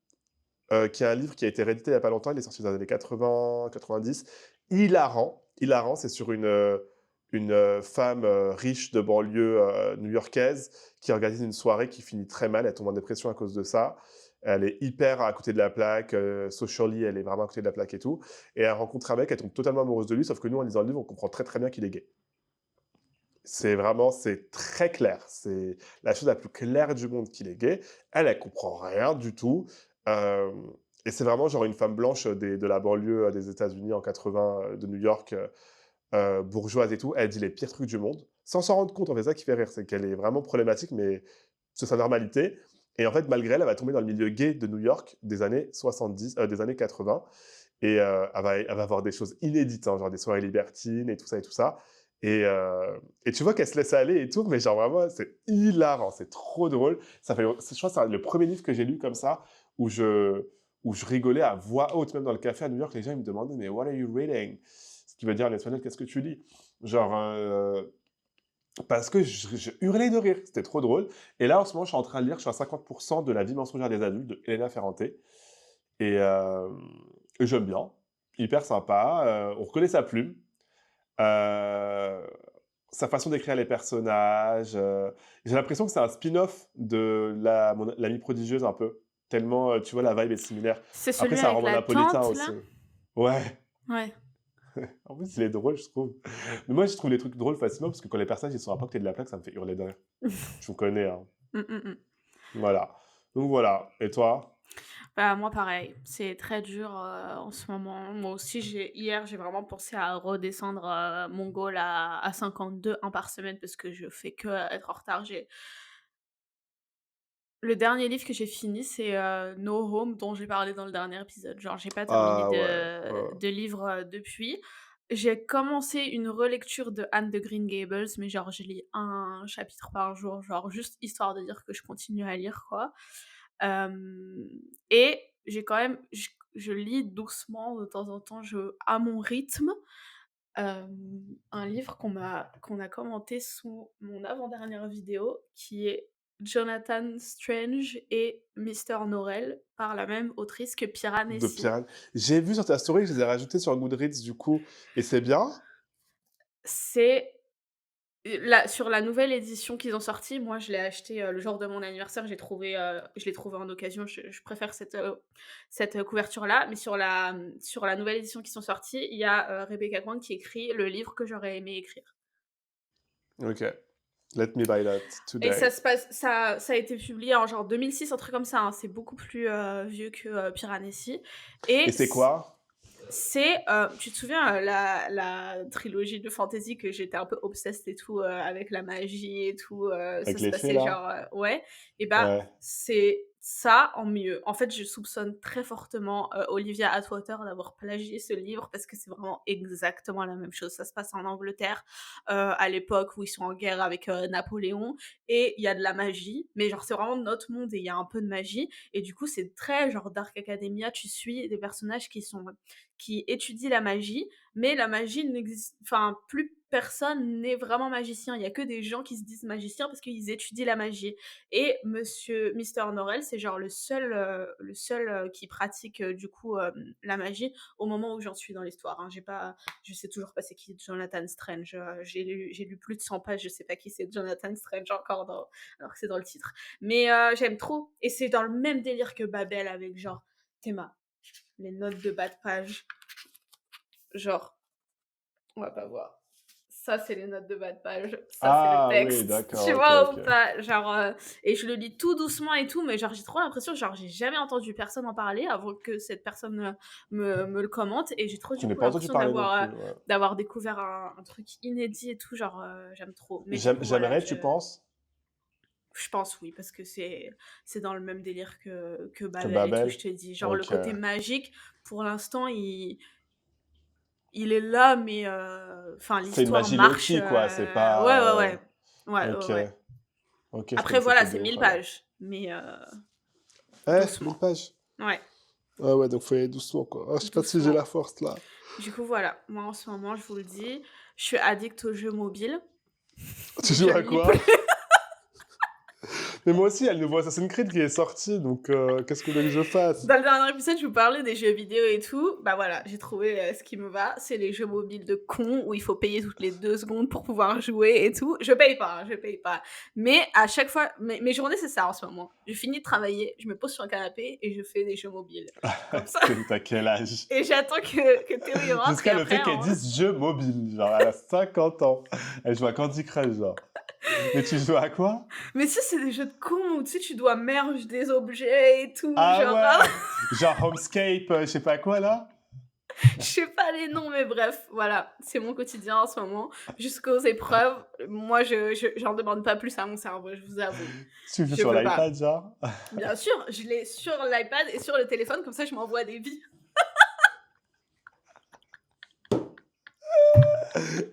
S1: qui est un livre qui a été réédité il y a pas longtemps. Il est sorti dans les années 80, 90. Hilarant. Hilarant, c'est sur une femme riche de banlieue new-yorkaise qui organise une soirée qui finit très mal. Elle tombe en dépression à cause de ça. Elle est hyper à côté de la plaque. Socially, elle est vraiment à côté de la plaque et tout. Et elle rencontre un mec, elle tombe totalement amoureuse de lui, sauf que nous, en lisant le livre, on comprend très très bien qu'il est gay. C'est très clair. C'est la chose la plus claire du monde qu'il est gay. Elle comprend rien du tout. Euh, et c'est vraiment genre une femme blanche de la banlieue des États-Unis en 80, de New York, bourgeoise et tout. Elle dit les pires trucs du monde, sans s'en rendre compte. En fait, ça qui fait rire, c'est qu'elle est vraiment problématique, mais c'est sa normalité. Et en fait, malgré elle, elle va tomber dans le milieu gay de New York des années 70, des années 80. Et elle va avoir des choses inédites, hein, genre des soirées libertines et tout ça et tout ça. Et tu vois qu'elle se laisse aller et tout, mais genre vraiment, c'est hilarant, c'est trop drôle. Je crois que c'est le premier livre que j'ai lu comme ça, où je rigolais à voix haute, même dans le café à New York, les gens ils me demandaient, mais what are you reading? Ce qui veut dire en espagnol, qu'est-ce que tu lis? Genre, parce que je hurlais de rire, c'était trop drôle. Et là, en ce moment, je suis en train de lire, je suis à 50% de La vie mensongère des adultes de Elena Ferrante. Et, j'aime bien, hyper sympa, on reconnaît sa plume, heu, sa façon d'écrire les personnages, j'ai l'impression que c'est un spin-off de L'Amie prodigieuse un peu, tellement, tu vois, la vibe est similaire.
S2: C'est
S1: Après,
S2: celui
S1: c'est un
S2: avec
S1: roman
S2: la
S1: napolitain
S2: tante, là?
S1: aussi. Ouais,
S2: Ouais.
S1: en plus, il est drôle, je trouve. Mais moi, je trouve les trucs drôles facilement parce que quand les personnages, ils sont à pas côté de la plaque, ça me fait hurler de rire. Tu me connais, hein.
S2: Mmh, mmh mh.
S1: Voilà. Donc voilà. Et toi?
S2: Bah, moi pareil, c'est très dur, en ce moment. Moi aussi, j'ai vraiment pensé à redescendre, mon goal à 52, un par semaine parce que je fais que être en retard. J'ai Le dernier livre que j'ai fini, c'est, No Home dont j'ai parlé dans le dernier épisode. Genre, j'ai pas terminé
S1: Ah ouais,
S2: de livre, depuis. J'ai commencé une relecture de Anne de Green Gables, mais genre je lis un chapitre par jour, genre juste histoire de dire que je continue à lire, quoi. Hem et j'ai quand même je lis doucement de temps en temps, à mon rythme, un livre qu'on a commenté sous mon avant-dernière vidéo qui est Jonathan Strange et Mister Norrell par la même autrice que
S1: de
S2: Piranesi.
S1: Piran. J'ai vu sur ta story, je les ai rajoutés sur Goodreads du coup, et c'est bien?
S2: C'est Sur la nouvelle édition qu'ils ont sortie, moi je l'ai acheté, le jour de mon anniversaire, je l'ai trouvé en occasion, je préfère cette couverture-là, mais sur la nouvelle édition qui sont sorties, il y a, Rebecca Kuang qui écrit le livre que j'aurais aimé écrire.
S1: OK. Let me buy that
S2: Et
S1: today.
S2: ça a été publié en genre 2006, un truc comme ça, hein, c'est beaucoup plus, vieux que, Piranesi
S1: Et
S2: et
S1: c'est quoi?
S2: c'est, tu te souviens, la trilogie de fantasy que j'étais un peu obsessed et tout, avec la magie et tout, ça
S1: Avec
S2: se
S1: les fées,
S2: passait
S1: là?
S2: genre, ouais et bah,
S1: Ouais.
S2: c'est ça en mieux. En fait, je soupçonne très fortement, Olivia Atwater d'avoir plagié ce livre parce que c'est vraiment exactement la même chose. Ça se passe en Angleterre, à l'époque où ils sont en guerre avec, Napoléon et il y a de la magie, mais genre c'est vraiment notre monde et il y a un peu de magie et du coup, c'est très genre Dark Academia. Tu suis des personnages qui étudie la magie, mais la magie n'existe enfin, plus personne n'est vraiment magicien. Il y a que des gens qui se disent magiciens parce qu'ils étudient la magie et Mister Norrell, c'est genre le seul, qui pratique, du coup, la magie au moment où j'en suis dans l'histoire, hein. Je sais toujours pas c'est qui Jonathan Strange, j'ai lu plus de 100 pages, je sais pas qui c'est Jonathan Strange encore alors que c'est dans le titre. Mais j'aime trop et c'est dans le même délire que Babel avec genre Théma, les notes de bas de page. Genre, on va pas voir. Ça, c'est les notes de bas de page. Ça, c'est le
S1: Ah oui,
S2: texte. Tu
S1: d'accord, OK,
S2: vois
S1: OK.
S2: ou pas? Genre, et je le lis tout doucement et tout, mais genre, j'ai trop l'impression, genre, j'ai jamais entendu personne en parler avant que cette personne me le commente. Et j'ai trop,
S1: Je
S2: du
S1: n'ai
S2: coup,
S1: pas entendu
S2: l'impression
S1: parler non plus, ouais.
S2: d'avoir découvert un truc inédit et tout. Genre, j'aime trop. Mais du coup, voilà,
S1: J'aimerais, tu penses?
S2: je pense oui, parce que c'est dans le même délire que
S1: Que
S2: Babel et tout, je
S1: Babel?
S2: te dis. Genre, le
S1: OK.
S2: côté magique, pour l'instant, il est là, mais enfin
S1: C'est une
S2: l'histoire
S1: magie
S2: marche,
S1: low-key, quoi, c'est
S2: ouais,
S1: pas,
S2: ouais, ouais. Ouais, ouais,
S1: OK.
S2: ouais.
S1: OK, je
S2: Après
S1: connaissais
S2: voilà,
S1: que
S2: c'est
S1: le
S2: 1000
S1: livre, alors.
S2: pages, mais
S1: Eh, 1000
S2: doucement.
S1: pages?
S2: Ouais,
S1: Ah ouais, donc faut y aller doucement, quoi. Ah, je sais pas si j'ai
S2: doucement.
S1: la force, là.
S2: Du coup, voilà, moi en ce moment, je vous le dis, je suis addict aux jeux mobiles,
S1: Tu
S2: mais
S1: joues
S2: je ne
S1: à
S2: lis plus.
S1: quoi? Mais moi aussi, il y a le nouveau Assassin's Creed qui est sorti, donc qu'est-ce que vous voulez que je fasse?
S2: Dans le dernier épisode, je vous parlais des jeux vidéo et tout. Bah voilà, j'ai trouvé ce qui me va. C'est les jeux mobiles de con où il faut payer toutes les 2 secondes pour pouvoir jouer et tout. Je paye pas, hein, je paye pas. Mais à chaque fois, mes journées, c'est ça en ce moment. Je finis de travailler, je me pose sur un canapé et je fais des jeux mobiles. Comme ça.
S1: T'as quel âge?
S2: Et j'attends que Théo y rentre et
S1: Jusqu'à le fait
S2: après,
S1: qu'elle dise jeu mobile, genre elle a 50 ans. Elle joue à Candy Crush, genre. Mais tu joues à quoi?
S2: Mais ça, c'est des jeux de con où tu sais, tu dois merge des objets et tout.
S1: Ah
S2: Genre,
S1: ouais! Genre Homescape, je sais pas quoi, là?
S2: je sais pas les noms, mais bref, voilà, c'est mon quotidien en ce moment. Jusqu'aux épreuves, moi, j'en demande pas plus à mon cerveau, je vous avoue.
S1: Tu joues
S2: Je
S1: sur
S2: peux pas.
S1: l'iPad, genre?
S2: Bien sûr, je l'ai sur l'iPad et sur le téléphone, comme ça, je m'envoie des vies.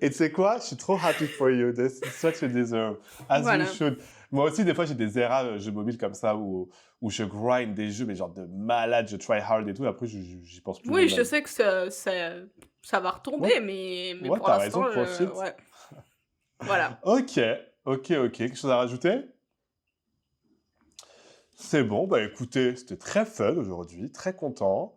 S1: Et tu sais quoi? Je suis trop happy for you. This is what you deserve. As you
S2: Voilà.
S1: should. Moi aussi, des fois, j'ai des erreurs jeux mobiles comme ça où je grind des jeux, mais genre de malade, je try hard et tout. Et après, j'y pense plus
S2: Oui, je
S1: même.
S2: sais que ça va
S1: Ouais,
S2: retomber, mais
S1: ouais,
S2: pour
S1: t'as raison,
S2: l'instant,
S1: profite.
S2: ouais, voilà.
S1: Ok, ok, ok. Quelque chose à rajouter? C'est bon, bah écoutez, c'était très fun aujourd'hui, très content.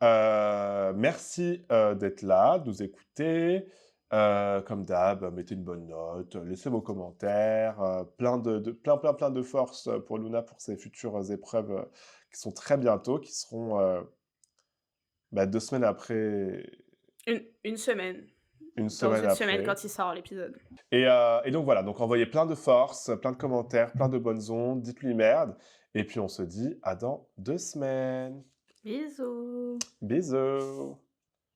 S1: Merci d'être là, de nous écouter. Comme d'hab, mettez une bonne note, laissez vos commentaires, plein de force pour Luna pour ses futures épreuves qui sont très bientôt, qui seront 2 semaines après,
S2: Une semaine.
S1: une
S2: Dans
S1: semaine
S2: une semaine,
S1: après.
S2: quand il sort l'épisode.
S1: Et donc voilà, donc envoyez plein de force, plein de commentaires, plein de bonnes ondes, dites-lui merde. Et puis on se dit à dans 2 semaines.
S2: Bisous.
S1: Bisous!